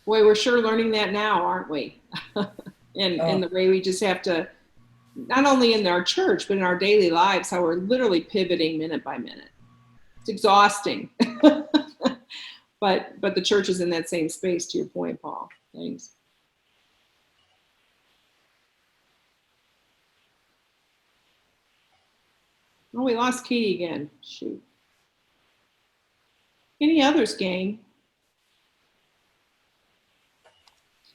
Boy, we're sure learning that now, aren't we? And the way we just have to, not only in our church, but in our daily lives, how we're literally pivoting minute by minute. It's exhausting. But the church is in that same space, to your point, Paul. Thanks. Oh, we lost Katie again. Shoot. Any others, gang?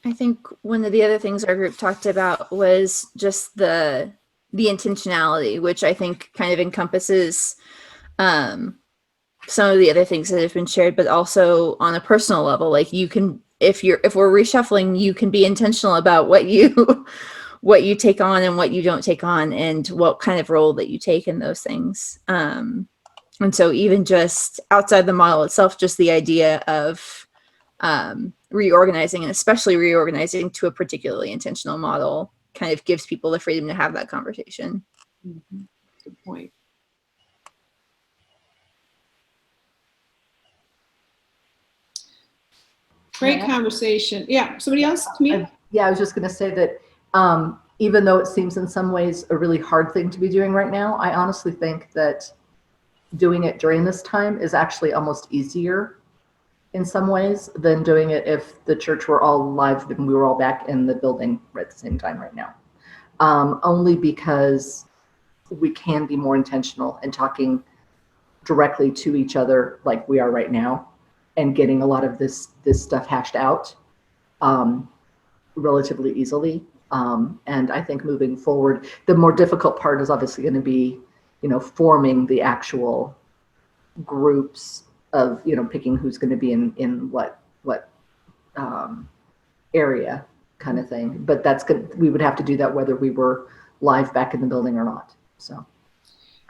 I think one of the other things our group talked about was just the intentionality, which I think kind of encompasses some of the other things that have been shared, but also on a personal level. Like, you can, if we're reshuffling, you can be intentional about what you take on and what you don't take on, and what kind of role that you take in those things. And so even just outside the model itself, just the idea of reorganizing, and especially reorganizing to a particularly intentional model, kind of gives people the freedom to have that conversation. Mm-hmm. Good point. Great Yeah. conversation. Yeah. Somebody else? Me? Yeah, I was just going to say that even though it seems in some ways a really hard thing to be doing right now, I honestly think that doing it during this time is actually almost easier in some ways than doing it if the church were all live and we were all back in the building at the same time right now. Only because we can be more intentional and talking directly to each other like we are right now and getting a lot of this stuff hashed out relatively easily. And I think moving forward, the more difficult part is obviously going to be, forming the actual groups of, picking who's going to be in what area kind of thing. But that's good. We would have to do that whether we were live back in the building or not. So.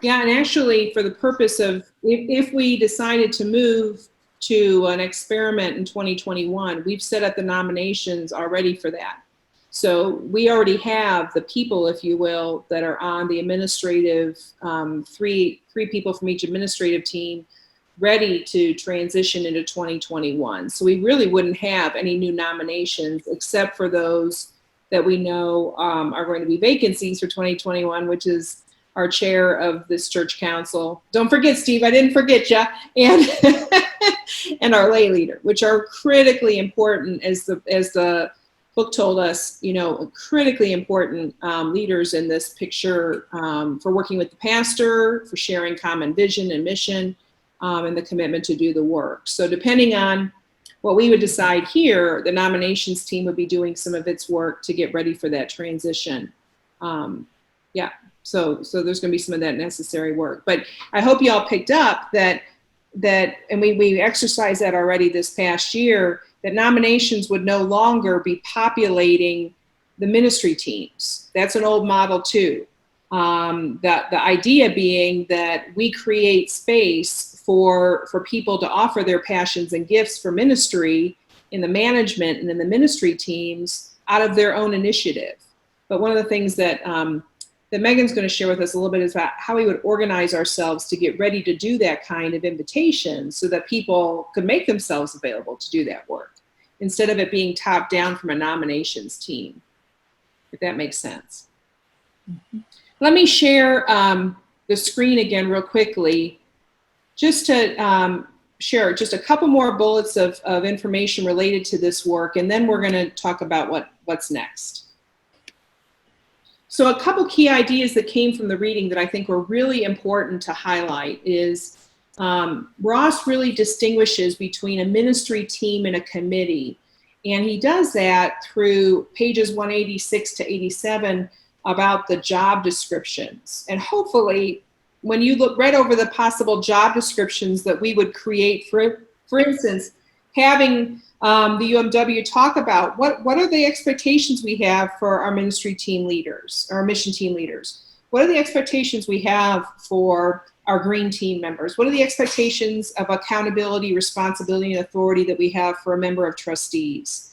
Yeah, and actually for the purpose of, if we decided to move to an experiment in 2021, we've set up the nominations already for that. So we already have the people, if you will, that are on the administrative, three people from each administrative team ready to transition into 2021. So we really wouldn't have any new nominations except for those that we know are going to be vacancies for 2021, which is our chair of this church council. Don't forget, Steve, I didn't forget you. And and our lay leader, which are critically important, as the book told us, critically important leaders in this picture for working with the pastor, for sharing common vision and mission, and the commitment to do the work. So depending on what we would decide here, the nominations team would be doing some of its work to get ready for that transition. Yeah, so there's going to be some of that necessary work. But I hope you all picked up that, and we exercised that already this past year, that nominations would no longer be populating the ministry teams. That's an old model too. The idea being that we create space for people to offer their passions and gifts for ministry in the management and in the ministry teams out of their own initiative. But one of the things that Megan's going to share with us a little bit is about how we would organize ourselves to get ready to do that kind of invitation so that people could make themselves available to do that work instead of it being top down from a nominations team, if that makes sense. Mm-hmm. Let me share the screen again real quickly, just to share just a couple more bullets of information related to this work, and then we're going to talk about what's next. So a couple key ideas that came from the reading that I think were really important to highlight is Ross really distinguishes between a ministry team and a committee. And he does that through pages 186 to 87 about the job descriptions. And hopefully, when you read over the possible job descriptions that we would create, for instance, having the UMW talk about what are the expectations we have for our ministry team leaders, our mission team leaders? What are the expectations we have for our green team members? What are the expectations of accountability, responsibility, and authority that we have for a member of trustees?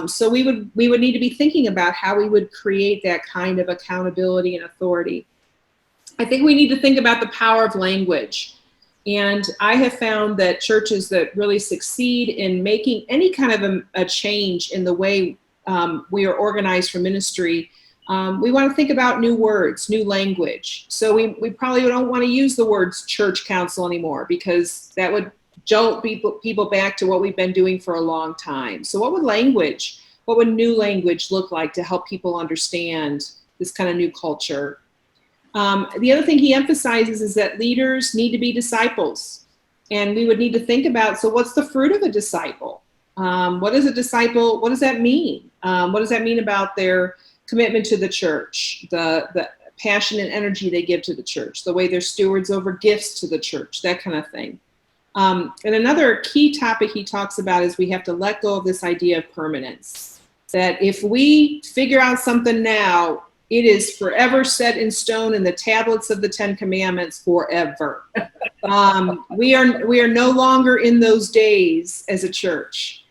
So we would need to be thinking about how we would create that kind of accountability and authority. I think we need to think about the power of language. And I have found that churches that really succeed in making any kind of a change in the way we are organized for ministry, we want to think about new words, new language. So we probably don't want to use the words church council anymore because that would jolt people back to what we've been doing for a long time. So what would new language look like to help people understand this kind of new culture? The other thing he emphasizes is that leaders need to be disciples. And we would need to think about, so what's the fruit of a disciple? What is a disciple? What does that mean? What does that mean about their commitment to the church, the passion and energy they give to the church, the way they're stewards over gifts to the church, that kind of thing. And another key topic he talks about is we have to let go of this idea of permanence. That if we figure out something now, it is forever set in stone in the tablets of the 10 Commandments forever. We are no longer in those days as a church.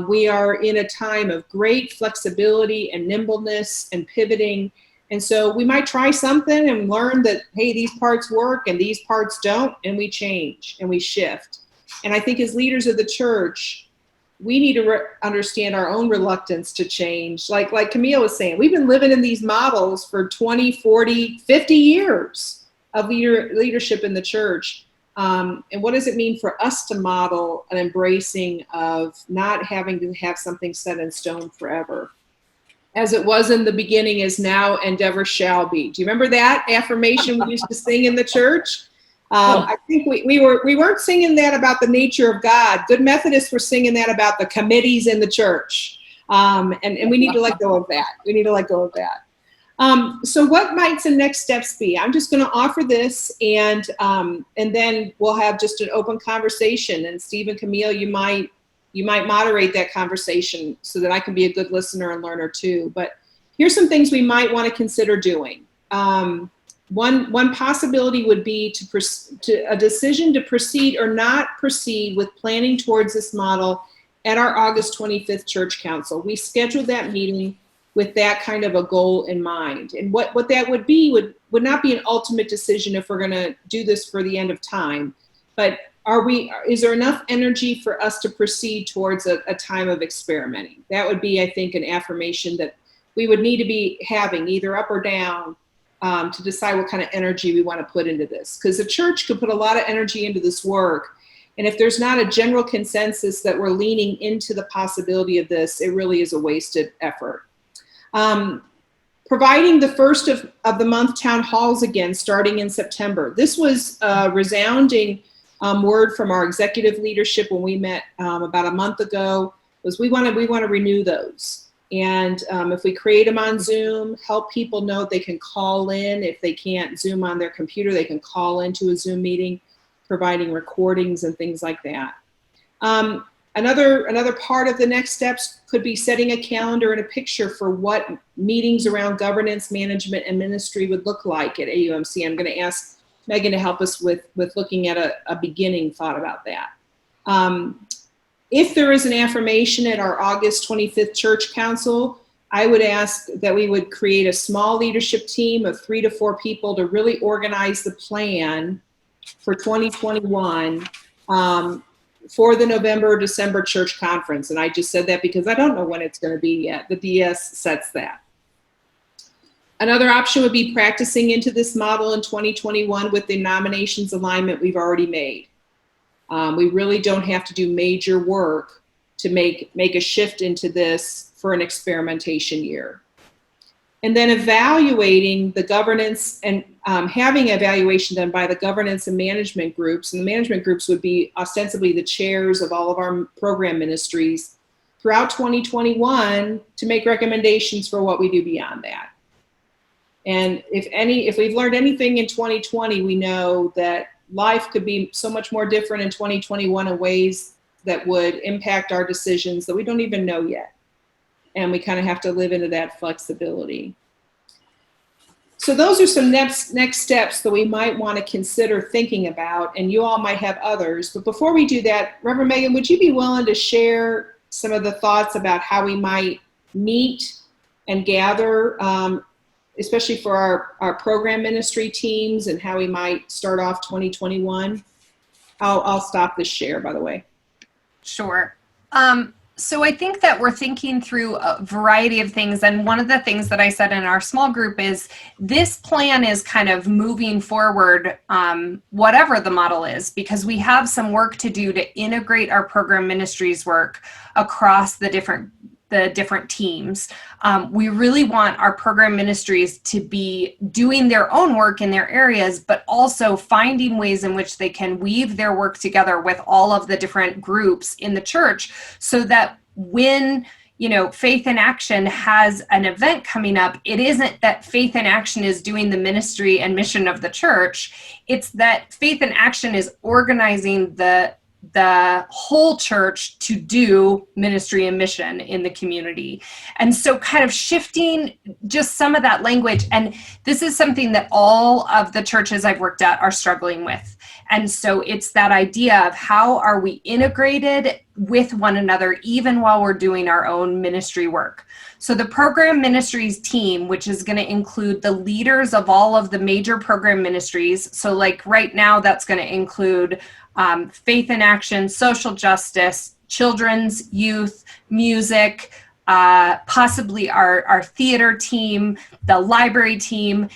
We are in a time of great flexibility and nimbleness and pivoting. And so we might try something and learn that, hey, these parts work and these parts don't, and we change and we shift. And I think as leaders of the church, we need to understand our own reluctance to change. Like Camille was saying, we've been living in these models for 20, 40, 50 years of leadership in the church. And what does it mean for us to model an embracing of not having to have something set in stone forever? As it was in the beginning, is now, and ever shall be. Do you remember that affirmation we used to sing in the church? I think we weren't singing that about the nature of God. Good Methodists were singing that about the committees in the church. And we need to let go of that. We need to let go of that. So what might some next steps be? I'm just going to offer this, and then we'll have just an open conversation. And Steve and Camille, you might moderate that conversation so that I can be a good listener and learner too. But here's some things we might want to consider doing. One possibility would be to a decision to proceed or not proceed with planning towards this model at our August 25th Church Council. We scheduled that meeting with that kind of a goal in mind. And what that would be would not be an ultimate decision if we're going to do this for the end of time, but is there enough energy for us to proceed towards a time of experimenting? That would be, I think, an affirmation that we would need to be having, either up or down, to decide what kind of energy we want to put into this. Because the church could put a lot of energy into this work. And if there's not a general consensus that we're leaning into the possibility of this, it really is a wasted effort. Providing the first of the month town halls again, starting in September. This was a resounding word from our executive leadership when we met about a month ago, was we want to renew those. And if we create them on Zoom, help people know they can call in. If they can't Zoom on their computer, they can call into a Zoom meeting, providing recordings and things like that. Another part of the next steps could be setting a calendar and a picture for what meetings around governance, management, and ministry would look like at AUMC. I'm going to ask Megan to help us with looking at a beginning thought about that. If there is an affirmation at our August 25th Church Council, I would ask that we would create a small leadership team of 3 to 4 people to really organize the plan for 2021 for the November, December church conference. And I just said that because I don't know when it's going to be yet. The DS sets that. Another option would be practicing into this model in 2021 with the nominations alignment we've already made. We really don't have to do major work to make a shift into this for an experimentation year. And then evaluating the governance and having evaluation done by the governance and management groups. And the management groups would be ostensibly the chairs of all of our program ministries throughout 2021 to make recommendations for what we do beyond that. And if we've learned anything in 2020, we know that life could be so much more different in 2021 in ways that would impact our decisions that we don't even know yet. And we kind of have to live into that flexibility. So those are some next steps that we might want to consider thinking about, and you all might have others. But before we do that, Reverend Megan, would you be willing to share some of the thoughts about how we might meet and gather, especially for our program ministry teams, and how we might start off 2021? I'll stop this share, by the way. Sure. So I think that we're thinking through a variety of things. And one of the things that I said in our small group is this plan is kind of moving forward, whatever the model is, because we have some work to do to integrate our program ministries work across the different teams. We really want our program ministries to be doing their own work in their areas, but also finding ways in which they can weave their work together with all of the different groups in the church, so that when Faith in Action has an event coming up, it isn't that Faith in Action is doing the ministry and mission of the church. It's that Faith in Action is organizing the whole church to do ministry and mission in the community. And so kind of shifting just some of that language. And this is something that all of the churches I've worked at are struggling with. And so it's that idea of how are we integrated with one another, even while we're doing our own ministry work. So the program ministries team, which is going to include the leaders of all of the major program ministries. So like right now, that's going to include Faith in Action, social justice, children's, youth, music, possibly our theater team, the library team.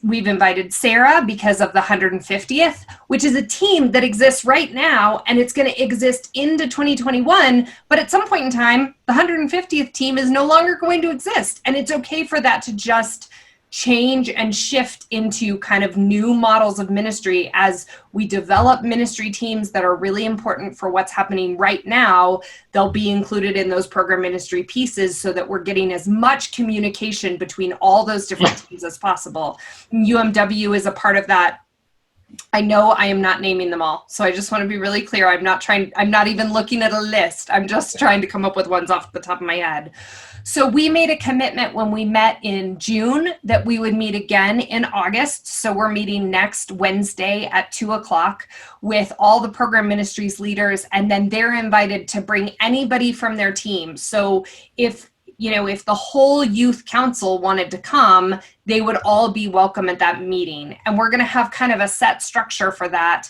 We've invited Sarah because of the 150th, which is a team that exists right now, and it's going to exist into 2021. But at some point in time, the 150th team is no longer going to exist. And it's okay for that to just change and shift into kind of new models of ministry as we develop ministry teams that are really important for what's happening right now. They'll be included in those program ministry pieces so that we're getting as much communication between all those different teams as possible. UMW is a part of that. I know I am not naming them all, so I just want to be really clear. I'm not even looking at a list. I'm just trying to come up with ones off the top of my head. So we made a commitment when we met in June that we would meet again in August. So we're meeting next Wednesday at 2:00 with all the program ministries leaders, and then they're invited to bring anybody from their team. So if the whole youth council wanted to come, they would all be welcome at that meeting. And we're going to have kind of a set structure for that.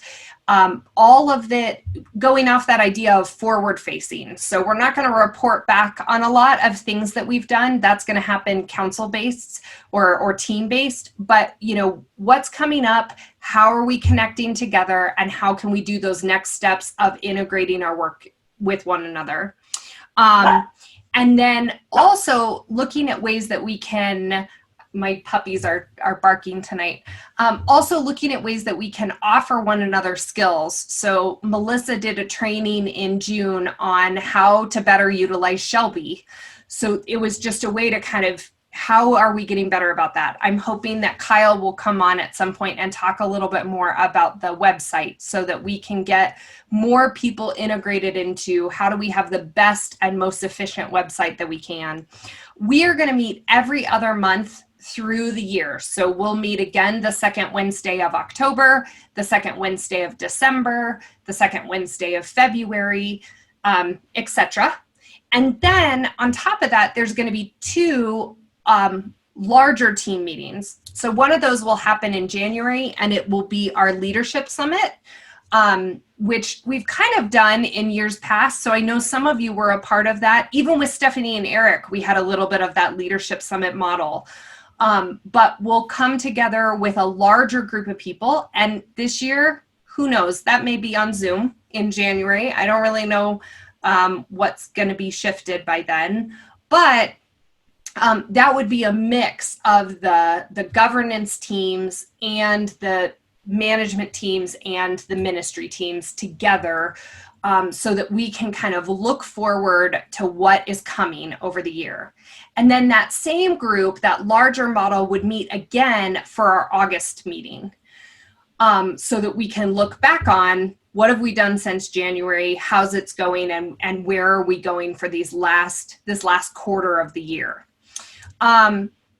All of it going off that idea of forward facing. So we're not going to report back on a lot of things that we've done. That's going to happen council based or team based. But what's coming up, how are we connecting together, and how can we do those next steps of integrating our work with one another? And then also looking at ways that we can, my puppies are barking tonight. Also looking at ways that we can offer one another skills. So Melissa did a training in June on how to better utilize Shelby. So it was just a way to kind of, how are we getting better about that? I'm hoping that Kyle will come on at some point and talk a little bit more about the website so that we can get more people integrated into how do we have the best and most efficient website that we can. We are going to meet every other month through the year. So we'll meet again the second Wednesday of October, the second Wednesday of December, the second Wednesday of February, etc. And then on top of that, there's going to be two larger team meetings. So one of those will happen in January, and it will be our leadership summit, which we've kind of done in years past. So I know some of you were a part of that. Even with Stephanie and Eric, we had a little bit of that leadership summit model. But we'll come together with a larger group of people. And this year, who knows, that may be on Zoom in January. I don't really know what's going to be shifted by then. But that would be a mix of the governance teams and the management teams and the ministry teams together, so that we can kind of look forward to what is coming over the year. And then that same group, that larger model, would meet again for our August meeting, so that we can look back on what have we done since January, how's it's going, and where are we going for this last quarter of the year.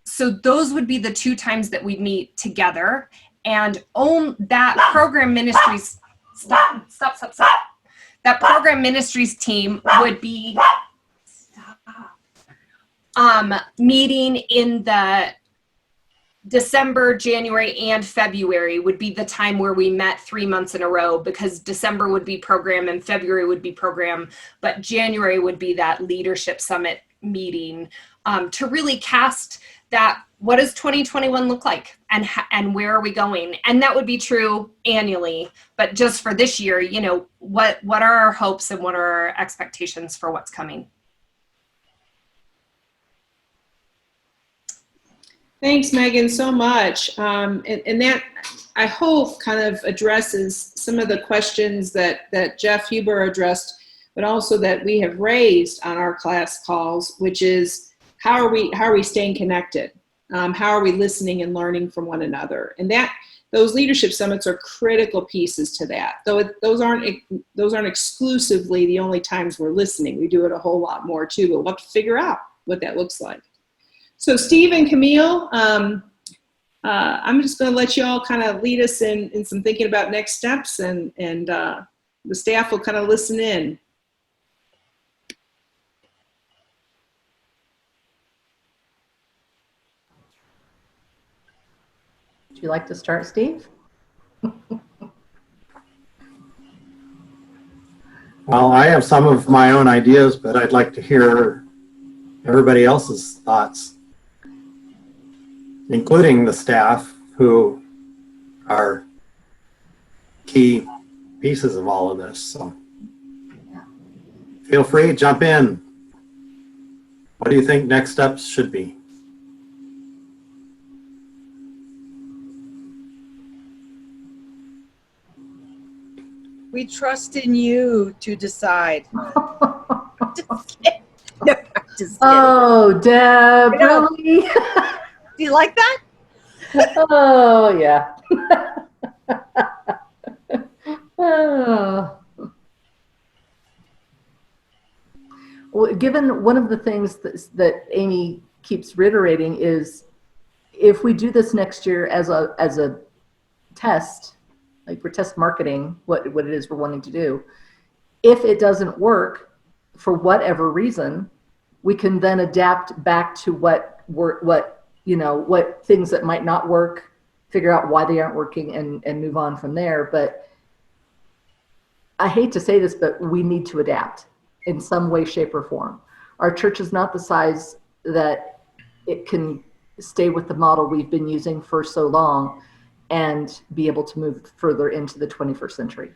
So those would be the two times that we meet together, and that program ministries, stop. That program ministries team would be meeting in the December, January, and February would be the time where we met 3 months in a row, because December would be program and February would be program, but January would be that leadership summit meeting, to really cast that, what does 2021 look like, and where are we going? And that would be true annually, but just for this year, what are our hopes and what are our expectations for what's coming? Thanks, Megan, so much. And that, I hope, kind of addresses some of the questions that Jeff Huber addressed, but also that we have raised on our class calls, which is how are we staying connected? How are we listening and learning from one another? And those leadership summits are critical pieces to that. Though those aren't exclusively the only times we're listening. We do it a whole lot more too, but we'll have to figure out what that looks like. So Steve and Camille, I'm just going to let you all kind of lead us in some thinking about next steps, and the staff will kind of listen in. Would you like to start, Steve? Well, I have some of my own ideas, but I'd like to hear everybody else's thoughts, including the staff who are key pieces of all of this. So feel free, jump in. What do you think next steps should be? We trust in you to decide. Just kidding. No, just kidding. Oh, Deb, I know. really? Do you like that? Oh, yeah. Oh. Well, given one of the things that Amy keeps reiterating is, if we do this next year as a test, like for test marketing, what it is we're wanting to do, if it doesn't work for whatever reason, we can then adapt back to what things that might not work, figure out why they aren't working, and move on from there. But I hate to say this, but we need to adapt in some way, shape, or form. Our church is not the size that it can stay with the model we've been using for so long and be able to move further into the 21st century.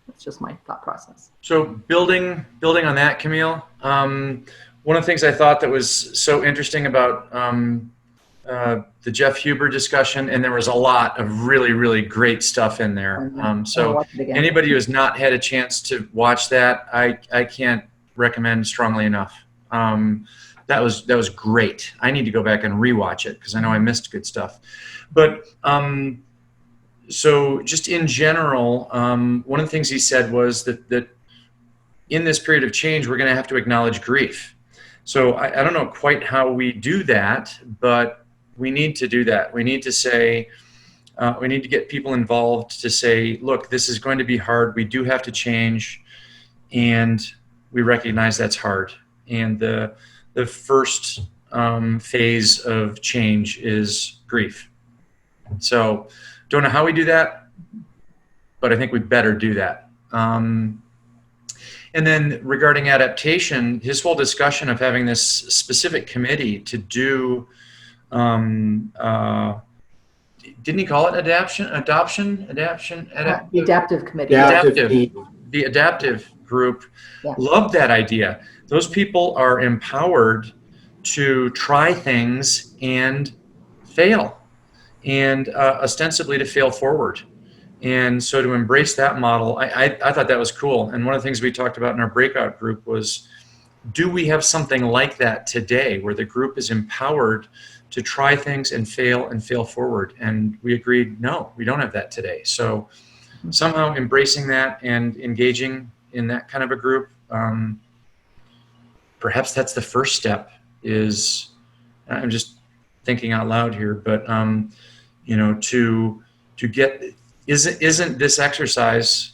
That's just my thought process. So building on that, Camille, one of the things I thought that was so interesting about the Jeff Huber discussion, and there was a lot of really, really great stuff in there. So anybody who has not had a chance to watch that, I can't recommend strongly enough. That was great. I need to go back and rewatch it because I know I missed good stuff. But so just in general, one of the things he said was that in this period of change, we're going to have to acknowledge grief. So I don't know quite how we do that, but we need to do that. We need to say, we need to get people involved to say, look, this is going to be hard. We do have to change, and we recognize that's hard. And the first phase of change is grief. So don't know how we do that, but I think we better do that. And then regarding adaptation, his whole discussion of having this specific committee to do, didn't he call it adaption? The adaptive committee. The adaptive group. Yeah. Loved that idea. Those people are empowered to try things and fail, and ostensibly to fail forward. And so to embrace that model, I thought that was cool. And one of the things we talked about in our breakout group was, do we have something like that today where the group is empowered to try things and fail forward? And we agreed, no, we don't have that today. So somehow embracing that and engaging in that kind of a group, perhaps that's the first step. Is, I'm just thinking out loud here, but to get, isn't this exercise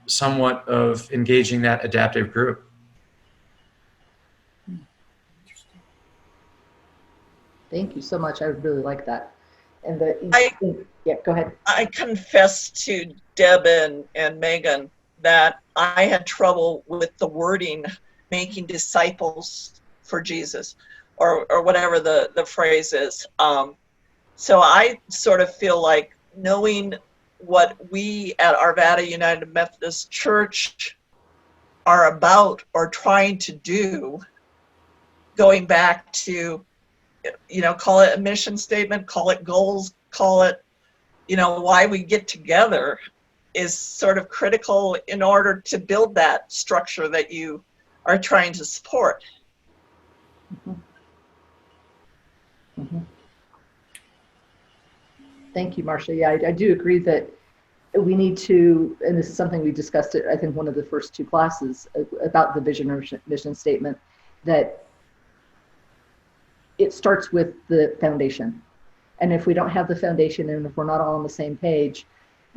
somewhat of engaging that adaptive group? Thank you so much. I really like that. And yeah, go ahead. I confess to Deb and Megan that I had trouble with the wording, making disciples for Jesus, or whatever the phrase is. So I sort of feel like knowing what we at Arvada United Methodist Church are about or trying to do, going back to, call it a mission statement, call it goals, call it, why we get together, is sort of critical in order to build that structure that you are trying to support. Mm-hmm. Mm-hmm. Thank you, Marcia. Yeah, I do agree that we need to, and this is something we discussed at, I think, one of the first two classes about the vision or mission statement, that it starts with the foundation. And if we don't have the foundation, and if we're not all on the same page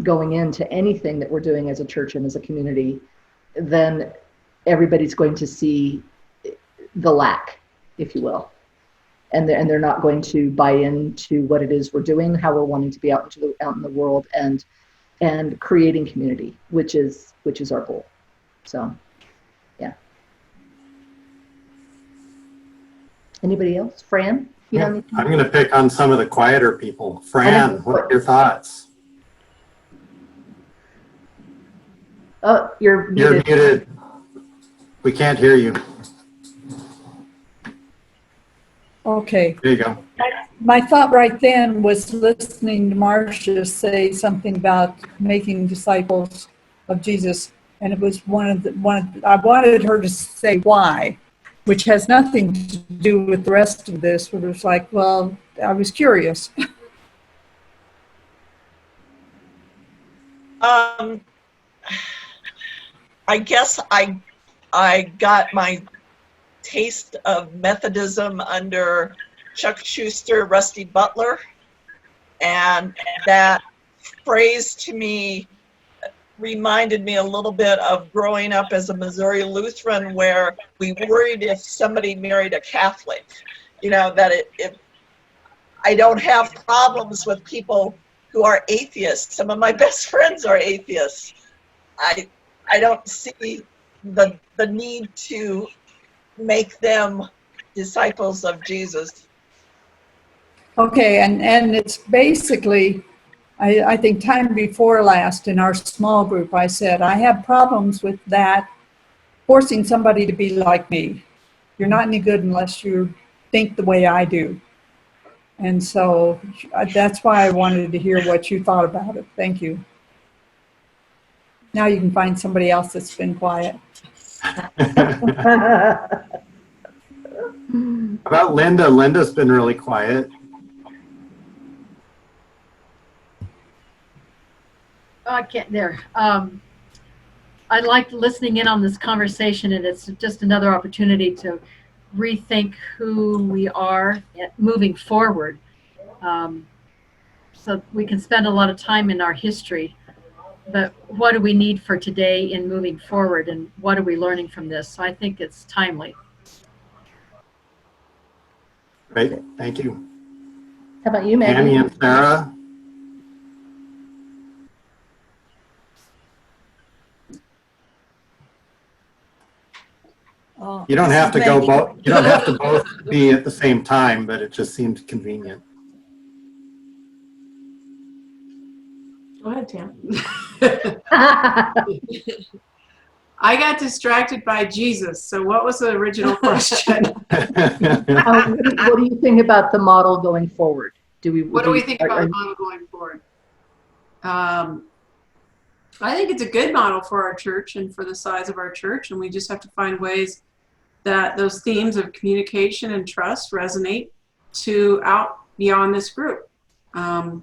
going into anything that we're doing as a church and as a community, then everybody's going to see the lack, if you will. And they're not going to buy into what it is we're doing, how we're wanting to be out in the world, and and creating community, which is our goal. So, yeah. Anybody else? Fran? You Yeah, don't need to- I'm going to pick on some of the quieter people. Fran, what are your thoughts? Oh, you're You're muted. muted. We can't hear you. Okay. There you go. My thought right then was listening to Marcia say something about making disciples of Jesus, and it was I wanted her to say why, which has nothing to do with the rest of this, but it was like, well, I was curious. I guess I got my taste of Methodism under Chuck Schuster, Rusty Butler, and that phrase to me reminded me a little bit of growing up as a Missouri Lutheran, where we worried if somebody married a Catholic, you know, that if I don't have problems with people who are atheists. Some of my best friends are atheists. I don't see the need to make them disciples of Jesus. Okay, and it's basically, I think time before last in our small group, I said, I have problems with that, forcing somebody to be like me. You're not any good unless you think the way I do. And so that's why I wanted to hear what you thought about it. Thank you. Now you can find somebody else that's been quiet. About Linda? Linda's been really quiet. Oh, I can't there. I liked listening in on this conversation, and it's just another opportunity to rethink who we are moving forward. So we can spend a lot of time in our history, but what do we need for today in moving forward, and what are we learning from this? So I think it's timely. Great, thank you. How about you, Maggie? Tammy and Sarah? You don't have to go both. You don't have to both be at the same time, but it just seems convenient. Go ahead, Tam. I got distracted by Jesus. So what was the original question? What do you think about the model going forward? What do we think about the model going forward? I think it's a good model for our church and for the size of our church, and we just have to find ways that those themes of communication and trust resonate to out beyond this group. I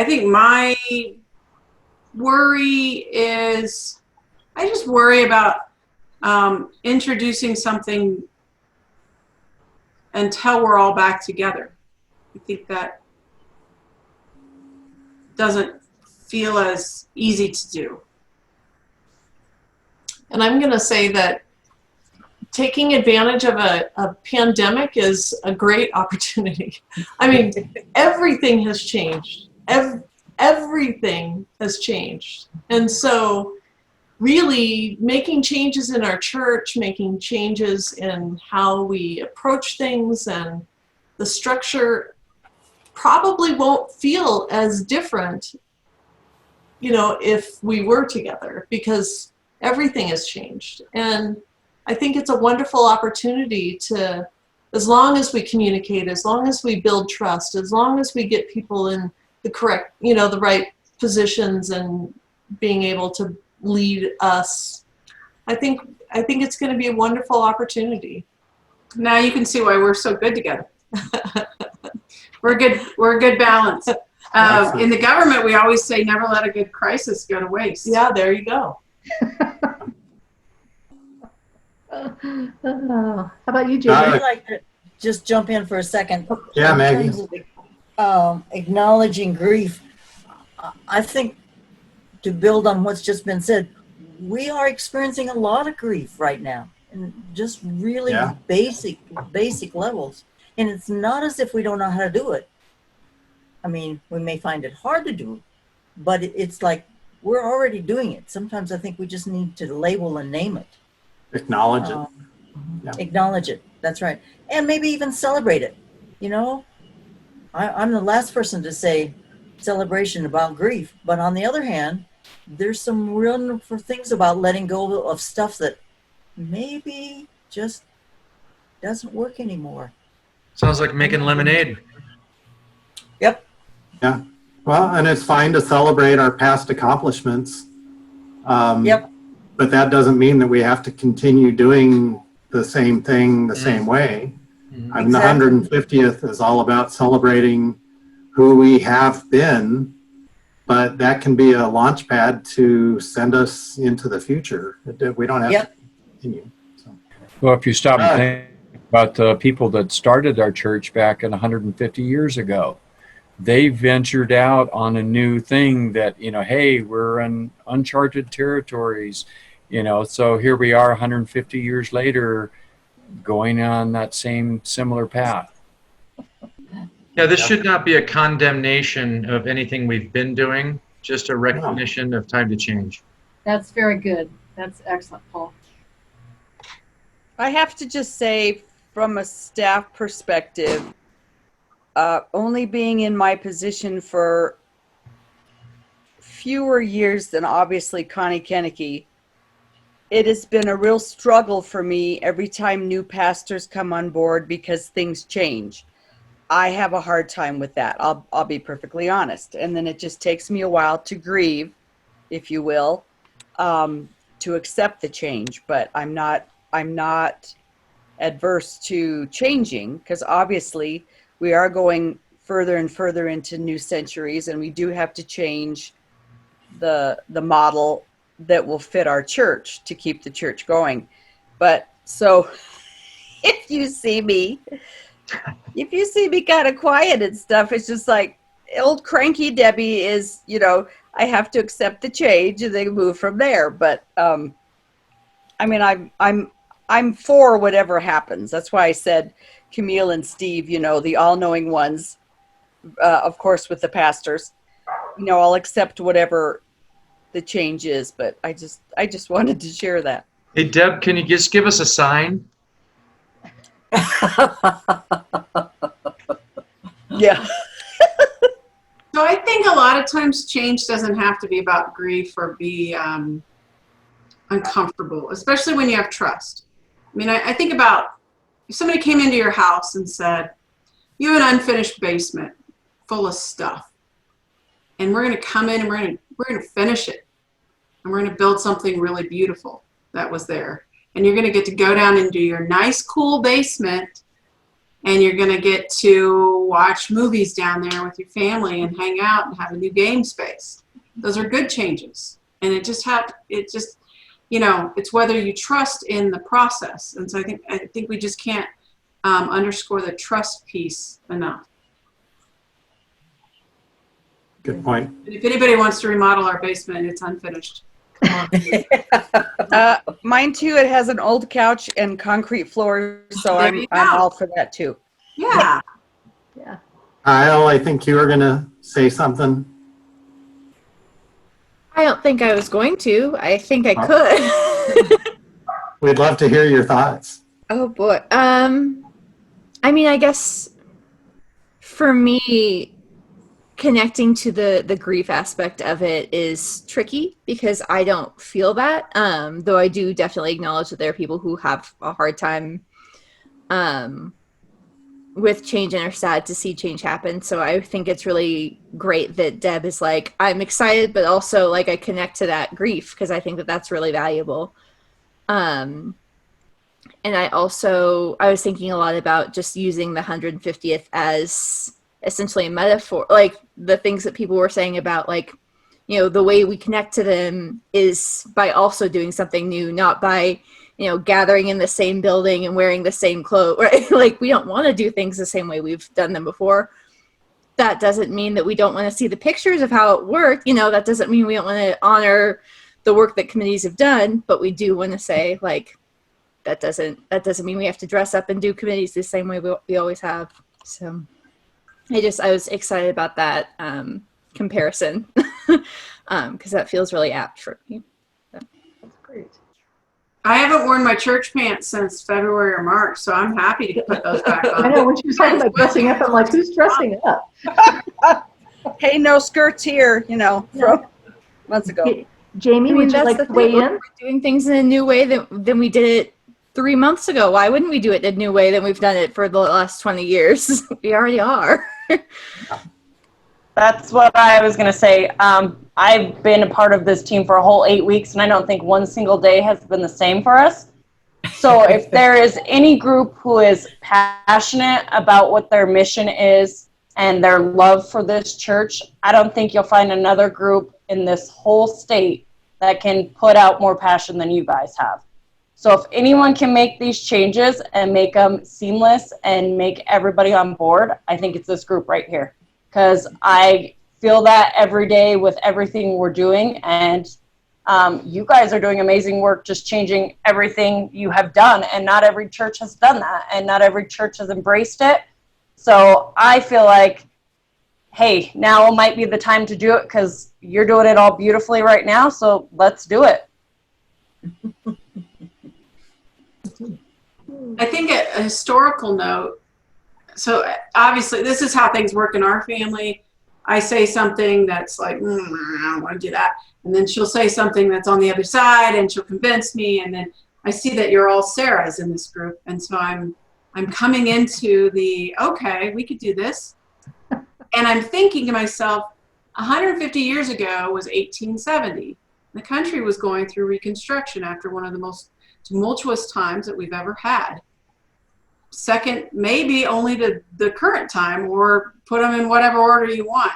think my worry is, I just worry about introducing something until we're all back together. I think that doesn't feel as easy to do. And I'm going to say that taking advantage of a pandemic is a great opportunity. I mean, everything has changed. Everything has changed. And so really making changes in our church, making changes in how we approach things, and the structure probably won't feel as different, you know, if we were together, because everything has changed. And I think it's a wonderful opportunity to, as long as we communicate, as long as we build trust, as long as we get people in the correct, you know, the right positions and being able to lead us, I think it's going to be a wonderful opportunity. Now you can see why we're so good together. We're a good balance. In the government, we always say never let a good crisis go to waste. Yeah, there you go. How about you, Jamie? I'd like to just jump in for a second. Yeah, Maggie. In terms of, acknowledging grief, I think, to build on what's just been said, we are experiencing a lot of grief right now, and just really basic levels. And it's not as if we don't know how to do it. I mean, we may find it hard to do, but it's like we're already doing it. Sometimes I think we just need to label and name it. Acknowledge it. Yeah. Acknowledge it. That's right. And maybe even celebrate it. You know, I'm the last person to say celebration about grief. But on the other hand, there's some real wonderful things about letting go of stuff that maybe just doesn't work anymore. Sounds like making lemonade. Yep. Yeah. Well, and it's fine to celebrate our past accomplishments. Yep. But that doesn't mean that we have to continue doing the same thing the same way. I mean, the 150th is all about celebrating who we have been, but that can be a launch pad to send us into the future. We don't have to continue. So. Well, if you stop and think about the people that started our church back in 150 years ago, they ventured out on a new thing that, you know, hey, we're in uncharted territories, you know, so here we are 150 years later going on that same similar path. Yeah, this should not be a condemnation of anything we've been doing, just a recognition of time to change. That's very good. That's excellent, Paul. I have to just say, from a staff perspective, only being in my position for fewer years than obviously Connie Kennecke, it has been a real struggle for me every time new pastors come on board because things change. I have a hard time with that. I'll be perfectly honest. And then it just takes me a while to grieve, if you will, to accept the change. But I'm not adverse to changing, because obviously we are going further and further into new centuries, and we do have to change the model that will fit our church to keep the church going. But so if you see me kind of quiet and stuff, it's just like old cranky Debbie is, you know, I have to accept the change and then move from there. But I mean, I'm for whatever happens. That's why I said Camille and Steve, you know, the all-knowing ones, of course, with the pastors, you know, I'll accept whatever the change is, but I just wanted to share that. Hey, Deb, can you just give us a sign? Yeah. So I think a lot of times change doesn't have to be about grief or be uncomfortable, especially when you have trust. I mean, I think about if somebody came into your house and said, you have an unfinished basement full of stuff, and we're going to come in and we're going to finish it, and we're going to build something really beautiful that was there. And you're going to get to go down into your nice, cool basement, and you're going to get to watch movies down there with your family and hang out and have a new game space. Those are good changes. And it just, you know, it's whether you trust in the process. And so I think we just can't underscore the trust piece enough. Good point. And if anybody wants to remodel our basement, it's unfinished. Mine too. It has an old couch and concrete floors, so I'm all for that too. Yeah. Yeah. Kyle, I think you were going to say something. I don't think I was going to. I think I could. We'd love to hear your thoughts. Oh boy. I mean, I guess for me, connecting to the grief aspect of it is tricky because I don't feel that. Though I do definitely acknowledge that there are people who have a hard time with change and are sad to see change happen. So I think it's really great that Deb is like, I'm excited, but also like I connect to that grief because I think that that's really valuable. And I was thinking a lot about just using the 150th as essentially a metaphor, like the things that people were saying about like, you know, the way we connect to them is by also doing something new, not by, you know, gathering in the same building and wearing the same clothes, right? Like we don't want to do things the same way we've done them before. That doesn't mean that we don't want to see the pictures of how it worked. You know, that doesn't mean we don't want to honor the work that committees have done, but we do want to say like, that doesn't mean we have to dress up and do committees the same way we always have. So I was excited about that comparison. because that feels really apt for me. So. That's great. I haven't worn my church pants since February or March, so I'm happy to put those back on. I know when she was talking about dressing up, I'm like, who's dressing up? Hey, no skirts here, from months ago. Hey, Jamie, I mean, would you that's like the to weigh thing. in? We're doing things in a new way than we did it 3 months ago. Why wouldn't we do it in a new way than we've done it for the last 20 years? We already are. That's what I was going to say. I've been a part of this team for a whole 8 weeks, and I don't think one single day has been the same for us. So if there is any group who is passionate about what their mission is and their love for this church, I don't think you'll find another group in this whole state that can put out more passion than you guys have. So if anyone can make these changes and make them seamless and make everybody on board, I think it's this group right here. Because I feel that every day with everything we're doing, and you guys are doing amazing work just changing everything you have done, and not every church has done that, and not every church has embraced it. So I feel like, hey, now might be the time to do it because you're doing it all beautifully right now, so let's do it. I think a historical note, so obviously this is how things work in our family. I say something that's like, I don't want to do that. And then she'll say something that's on the other side and she'll convince me. And then I see that you're all Sarahs in this group. And so I'm coming into okay, we could do this. And I'm thinking to myself, 150 years ago was 1870. The country was going through Reconstruction after one of the most tumultuous times that we've ever had. Second, maybe only to the current time, or put them in whatever order you want.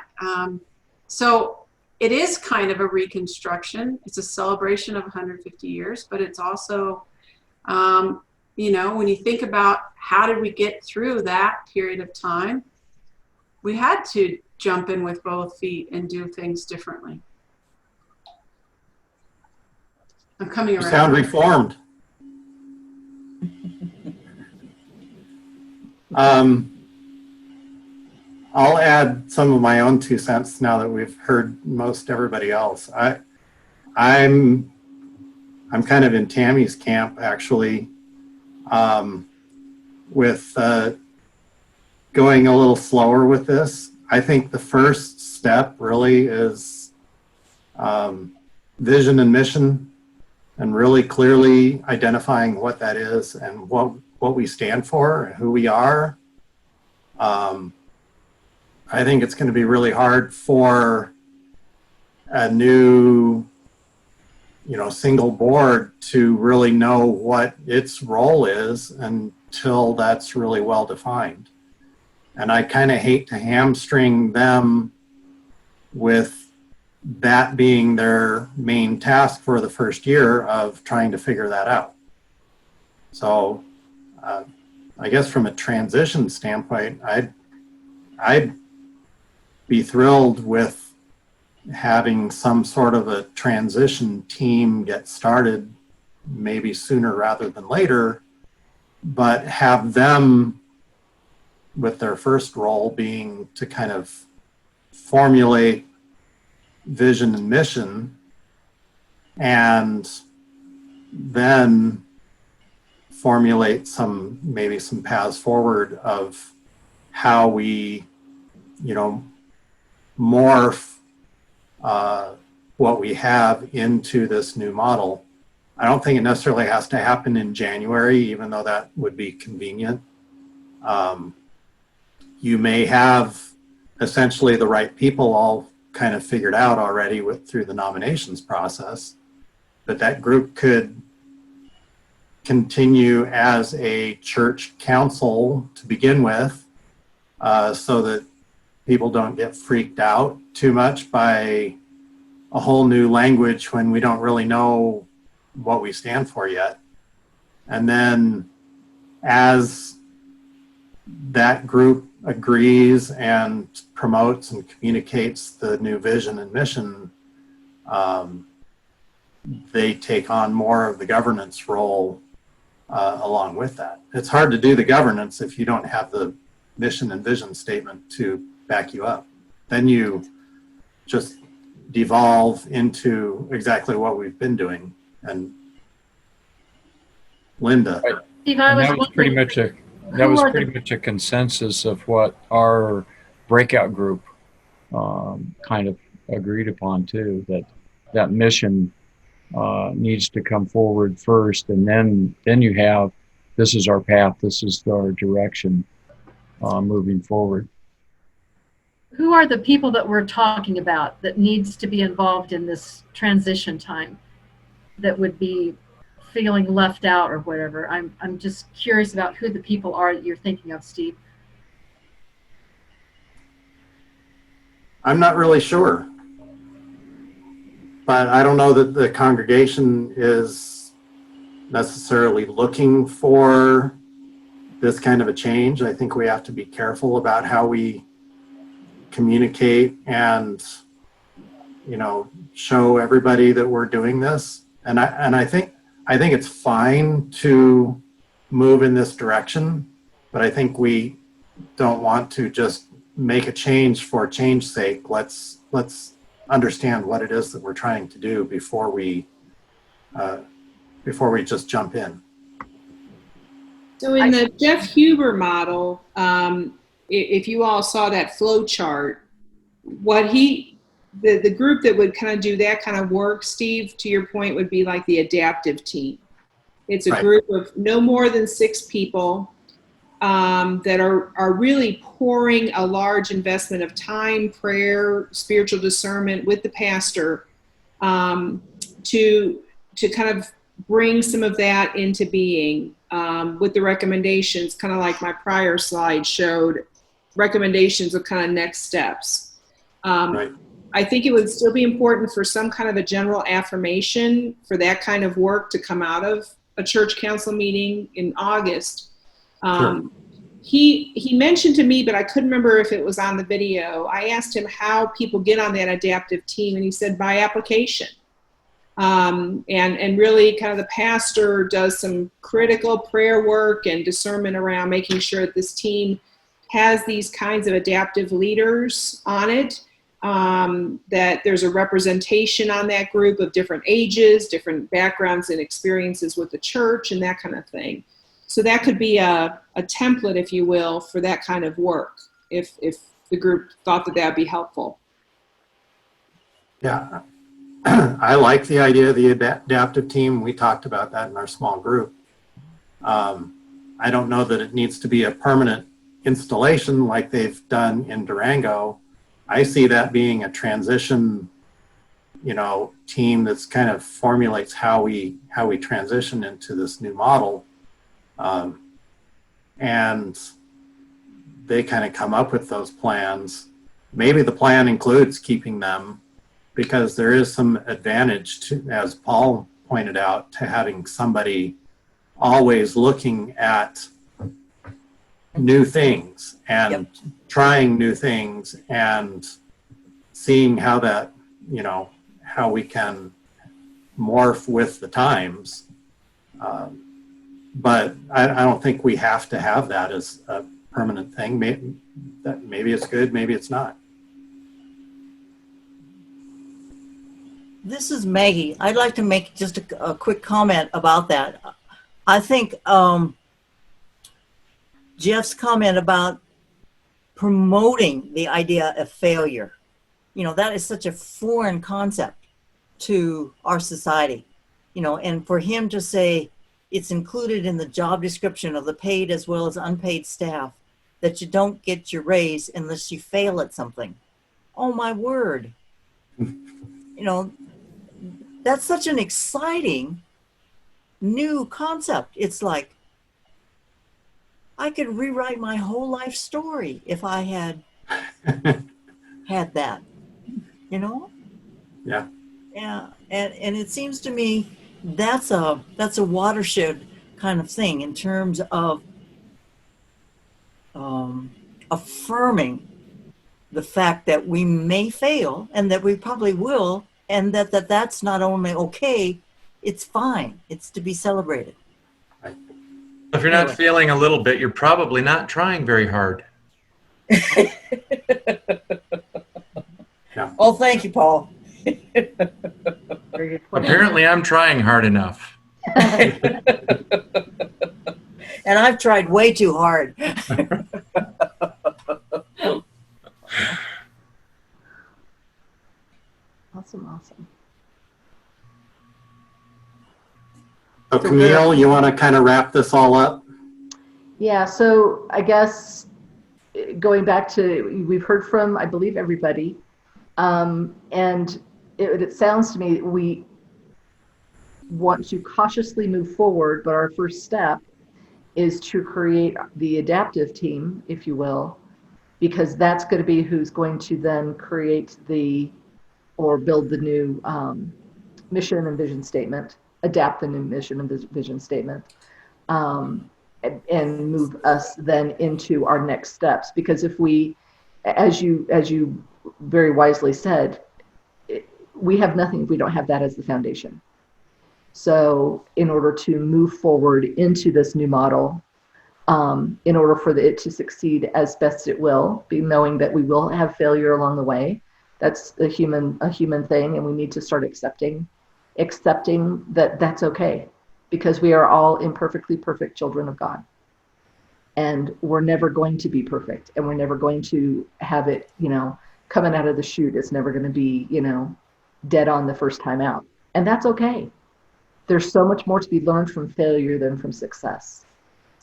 So it is kind of a reconstruction. It's a celebration of 150 years, but it's also, when you think about how did we get through that period of time, we had to jump in with both feet and do things differently. I'm coming around. You sound reformed. I'll add some of my own 2 cents now that we've heard most everybody else. I'm kind of in Tammy's camp, actually, with going a little slower with this. I think the first step really is vision and mission, and really clearly identifying what that is and what we stand for and who we are. I think it's going to be really hard for a new, single board to really know what its role is until that's really well defined. And I kind of hate to hamstring them with that being their main task for the first year of trying to figure that out. So I guess from a transition standpoint, I'd be thrilled with having some sort of a transition team get started maybe sooner rather than later, but have them with their first role being to kind of formulate vision and mission, and then formulate maybe some paths forward of how we, morph what we have into this new model. I don't think it necessarily has to happen in January, even though that would be convenient. You may have essentially the right people all kind of figured out already through the nominations process, but that group could continue as a church council to begin with, so that people don't get freaked out too much by a whole new language when we don't really know what we stand for yet. And then as that group agrees and promotes and communicates the new vision and mission, they take on more of the governance role along with that. It's hard to do the governance if you don't have the mission and vision statement to back you up. Then you just devolve into exactly what we've been doing. And Linda. Steve, And that was pretty much a consensus of what our breakout group kind of agreed upon too, that mission needs to come forward first, and then you have, this is our path, this is our direction moving forward. Who are the people that we're talking about that needs to be involved in this transition time that would be feeling left out or whatever? I'm just curious about who the people are that you're thinking of, Steve. I'm not really sure, but I don't know that the congregation is necessarily looking for this kind of a change. I think we have to be careful about how we communicate and, you know, show everybody that we're doing this. And I think it's fine to move in this direction, but I think we don't want to just make a change for change's sake. Let's understand what it is that we're trying to do before we just jump in. So in the Jeff Huber model, if you all saw that flow chart, the group that would kind of do that kind of work, Steve, to your point, would be like the adaptive team. It's a group of no more than 6 people that are really pouring a large investment of time, prayer, spiritual discernment with the pastor to kind of bring some of that into being with the recommendations, kind of like my prior slide showed, recommendations of kind of next steps. I think it would still be important for some kind of a general affirmation for that kind of work to come out of a church council meeting in August. He mentioned to me, but I couldn't remember if it was on the video. I asked him how people get on that adaptive team, and he said by application. And really kind of the pastor does some critical prayer work and discernment around making sure that this team has these kinds of adaptive leaders on it, that there's a representation on that group of different ages, different backgrounds and experiences with the church and that kind of thing. So that could be a template, if you will, for that kind of work, if the group thought that would be helpful. Yeah, I like the idea of the adaptive team. We talked about that in our small group. I don't know that it needs to be a permanent installation like they've done in Durango. I see that being a transition, you know, team that's kind of formulates how we transition into this new model. And they kind of come up with those plans. Maybe the plan includes keeping them, because there is some advantage to, as Paul pointed out, to having somebody always looking at new things and trying new things and seeing how that, you know, how we can morph with the times. But I don't think we have to have that as a permanent thing. Maybe it's good, maybe it's not. This is Maggie. I'd like to make just a quick comment about that. I think Jeff's comment about promoting the idea of failure, you know, that is such a foreign concept to our society, you know, and for him to say it's included in the job description of the paid as well as unpaid staff that you don't get your raise unless you fail at something. Oh my word. You know, that's such an exciting new concept. It's like, I could rewrite my whole life story if I had had that, you know? Yeah. Yeah, and it seems to me that's a watershed kind of thing in terms of affirming the fact that we may fail and that we probably will, and that's not only okay, it's fine. It's to be celebrated. If you're not failing a little bit, you're probably not trying very hard. Well, thank you, Paul. Apparently, I'm trying hard enough. And I've tried way too hard. Awesome. So Camille, you want to kind of wrap this all up? Yeah, so I guess going back to, we've heard from, I believe, everybody. And it sounds to me we want to cautiously move forward, but our first step is to create the adaptive team, if you will, because that's going to be who's going to then create or build the new mission and vision statement, adapt the new mission and vision statement, and move us then into our next steps. Because if we, as you very wisely said, we have nothing if we don't have that as the foundation. So in order to move forward into this new model, in order for it to succeed as best it will, be knowing that we will have failure along the way. That's a human thing, and we need to start accepting that that's okay, because we are all imperfectly perfect children of God. And we're never going to be perfect, and we're never going to have it, coming out of the chute. It's never going to be, dead on the first time out. And that's okay. There's so much more to be learned from failure than from success.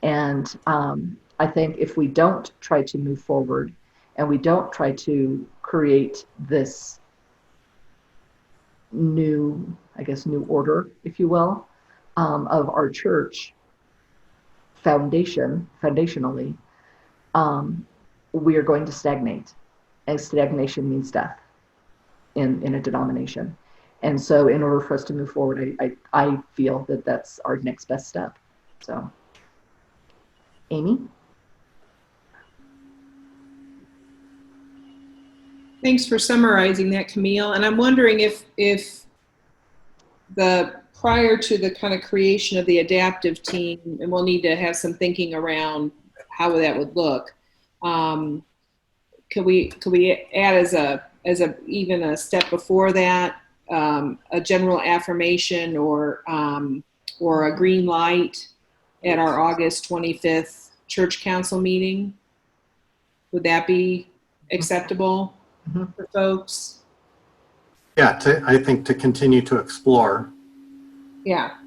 And I think if we don't try to move forward and we don't try to create this new order, if you will, of our church foundationally, we are going to stagnate. And stagnation means death in a denomination. And so in order for us to move forward, I feel that that's our next best step. So, Amy? Thanks for summarizing that, Camille. And I'm wondering if prior to the kind of creation of the adaptive team, and we'll need to have some thinking around how that would look. Could we add as even a step before that, a general affirmation or a green light at our August 25th church council meeting? Would that be acceptable for folks? Yeah, I think to continue to explore. Yeah.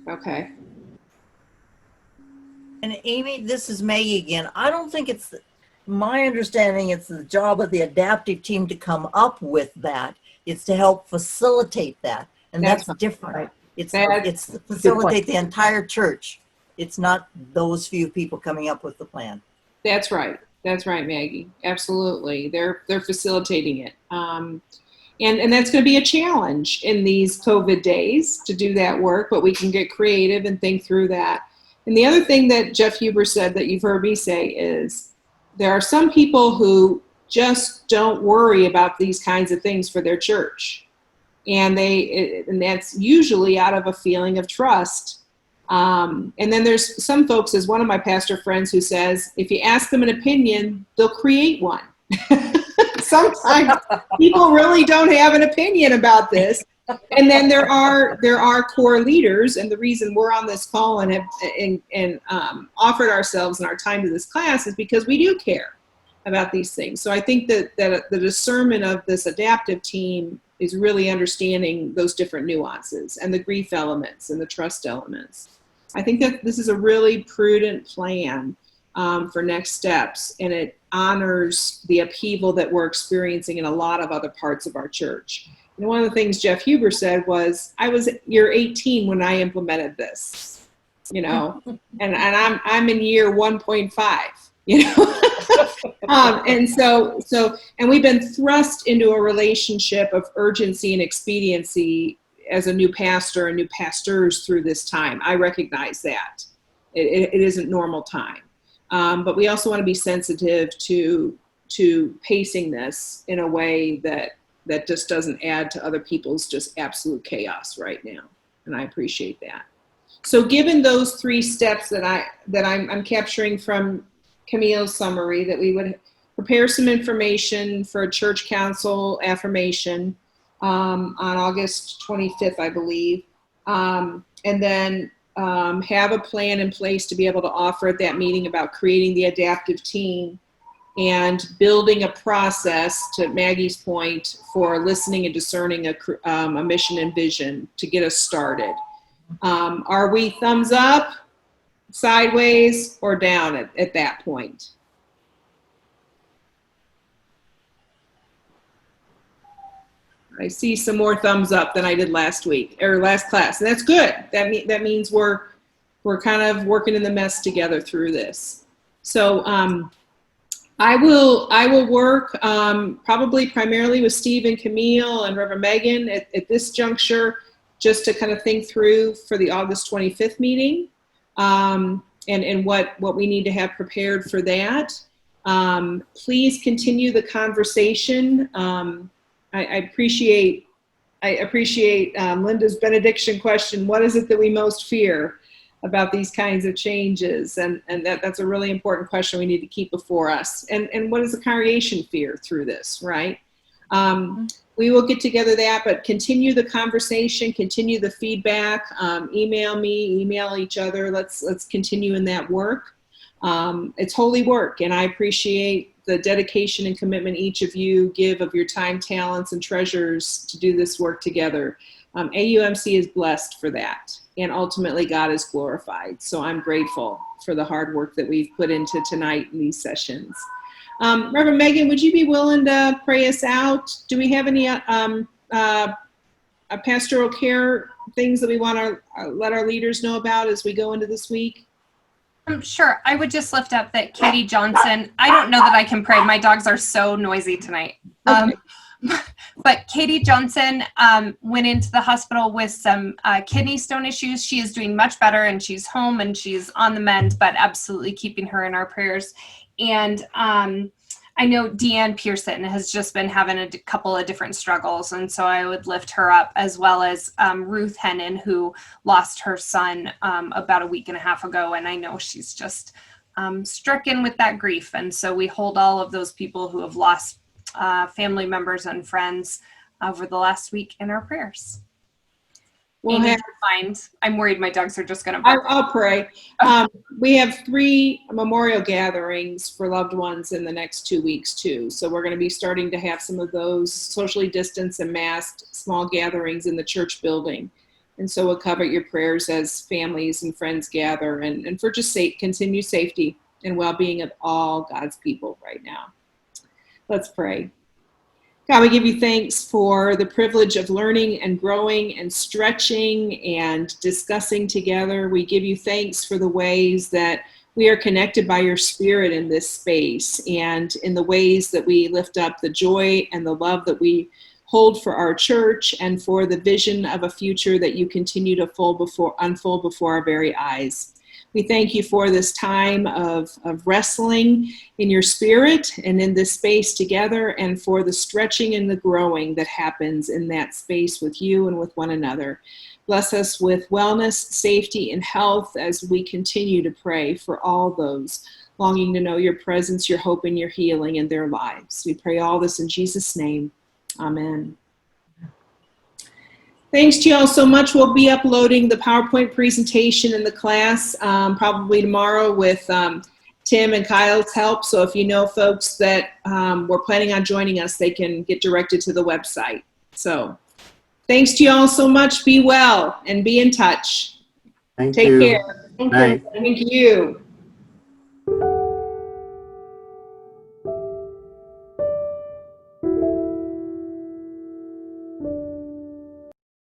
Okay. And Amy, this is Maggie again. I don't think it's my understanding it's the job of the adaptive team to come up with that. It's to help facilitate that. And that's different. Right. It's to facilitate the entire church. It's not those few people coming up with the plan. That's right. That's right, Maggie. Absolutely. They're facilitating it. And that's going to be a challenge in these COVID days to do that work, but we can get creative and think through that. And the other thing that Jeff Huber said that you've heard me say is there are some people who just don't worry about these kinds of things for their church. And that's usually out of a feeling of trust. And then there's some folks, as one of my pastor friends who says, if you ask them an opinion, they'll create one. Sometimes people really don't have an opinion about this. And then there are core leaders, and the reason we're on this call and have offered ourselves and our time to this class is because we do care about these things. So I think that the discernment of this adaptive team is really understanding those different nuances and the grief elements and the trust elements. I think that this is a really prudent plan for next steps, and it honors the upheaval that we're experiencing in a lot of other parts of our church. And one of the things Jeff Huber said was, I was year 18 when I implemented this, and I'm in year 1.5, and we've been thrust into a relationship of urgency and expediency as a new pastor and new pastors through this time. I recognize that it isn't normal time. But we also want to be sensitive to pacing this in a way that just doesn't add to other people's just absolute chaos right now. And I appreciate that. So given those three steps that I'm capturing from Camille's summary, that we would prepare some information for a church council affirmation on August 25th, I believe. And then have a plan in place to be able to offer at that meeting about creating the adaptive team and building a process, to Maggie's point, for listening and discerning a mission and vision to get us started. Are we thumbs up, sideways, or down at that point? I see some more thumbs up than I did last week or last class, and that's good. That means we're kind of working in the mess together through this. So I will work probably primarily with Steve and Camille and Reverend Megan at this juncture, just to kind of think through for the August 25th meeting, and what we need to have prepared for that. Please continue the conversation. I appreciate Linda's benediction question. What is it that we most fear about these kinds of changes? And that's a really important question we need to keep before us. And what does the congregation fear through this, right? We will get together that, but continue the conversation, continue the feedback, email me, email each other. Let's continue in that work. It's holy work, and I appreciate the dedication and commitment each of you give of your time, talents, and treasures to do this work together. AUMC is blessed for that, and ultimately God is glorified. So I'm grateful for the hard work that we've put into tonight in these sessions. Reverend Megan, would you be willing to pray us out? Do we have any pastoral care things that we want to let our leaders know about as we go into this week? Sure. I would just lift up that Katie Johnson, I don't know that I can pray. My dogs are so noisy tonight. Okay. But Katie Johnson went into the hospital with some kidney stone issues. She is doing much better, and she's home and she's on the mend, but absolutely keeping her in our prayers. And I know Deanne Pearson has just been having a couple of different struggles, and so I would lift her up, as well as Ruth Hennon, who lost her son about a week and a half ago, and I know she's just stricken with that grief. And so we hold all of those people who have lost family members and friends over the last week in our prayers. I'm worried my dogs are just going to bark. I'll pray. We have 3 memorial gatherings for loved ones in the next 2 weeks too. So we're going to be starting to have some of those socially distanced and masked small gatherings in the church building. And so we'll cover your prayers as families and friends gather, and for just continued safety and well-being of all God's people right now. Let's pray. God, we give you thanks for the privilege of learning and growing and stretching and discussing together. We give you thanks for the ways that we are connected by your Spirit in this space, and in the ways that we lift up the joy and the love that we hold for our church and for the vision of a future that you continue to unfold before our very eyes. We thank you for this time of wrestling in your Spirit and in this space together, and for the stretching and the growing that happens in that space with you and with one another. Bless us with wellness, safety, and health as we continue to pray for all those longing to know your presence, your hope, and your healing in their lives. We pray all this in Jesus' name. Amen. Thanks to you all so much. We'll be uploading the PowerPoint presentation in the class probably tomorrow with Tim and Kyle's help. So if you know folks that were planning on joining us, they can get directed to the website. So thanks to you all so much. Be well and be in touch. Thank Take you. care. Thank you. Thank you.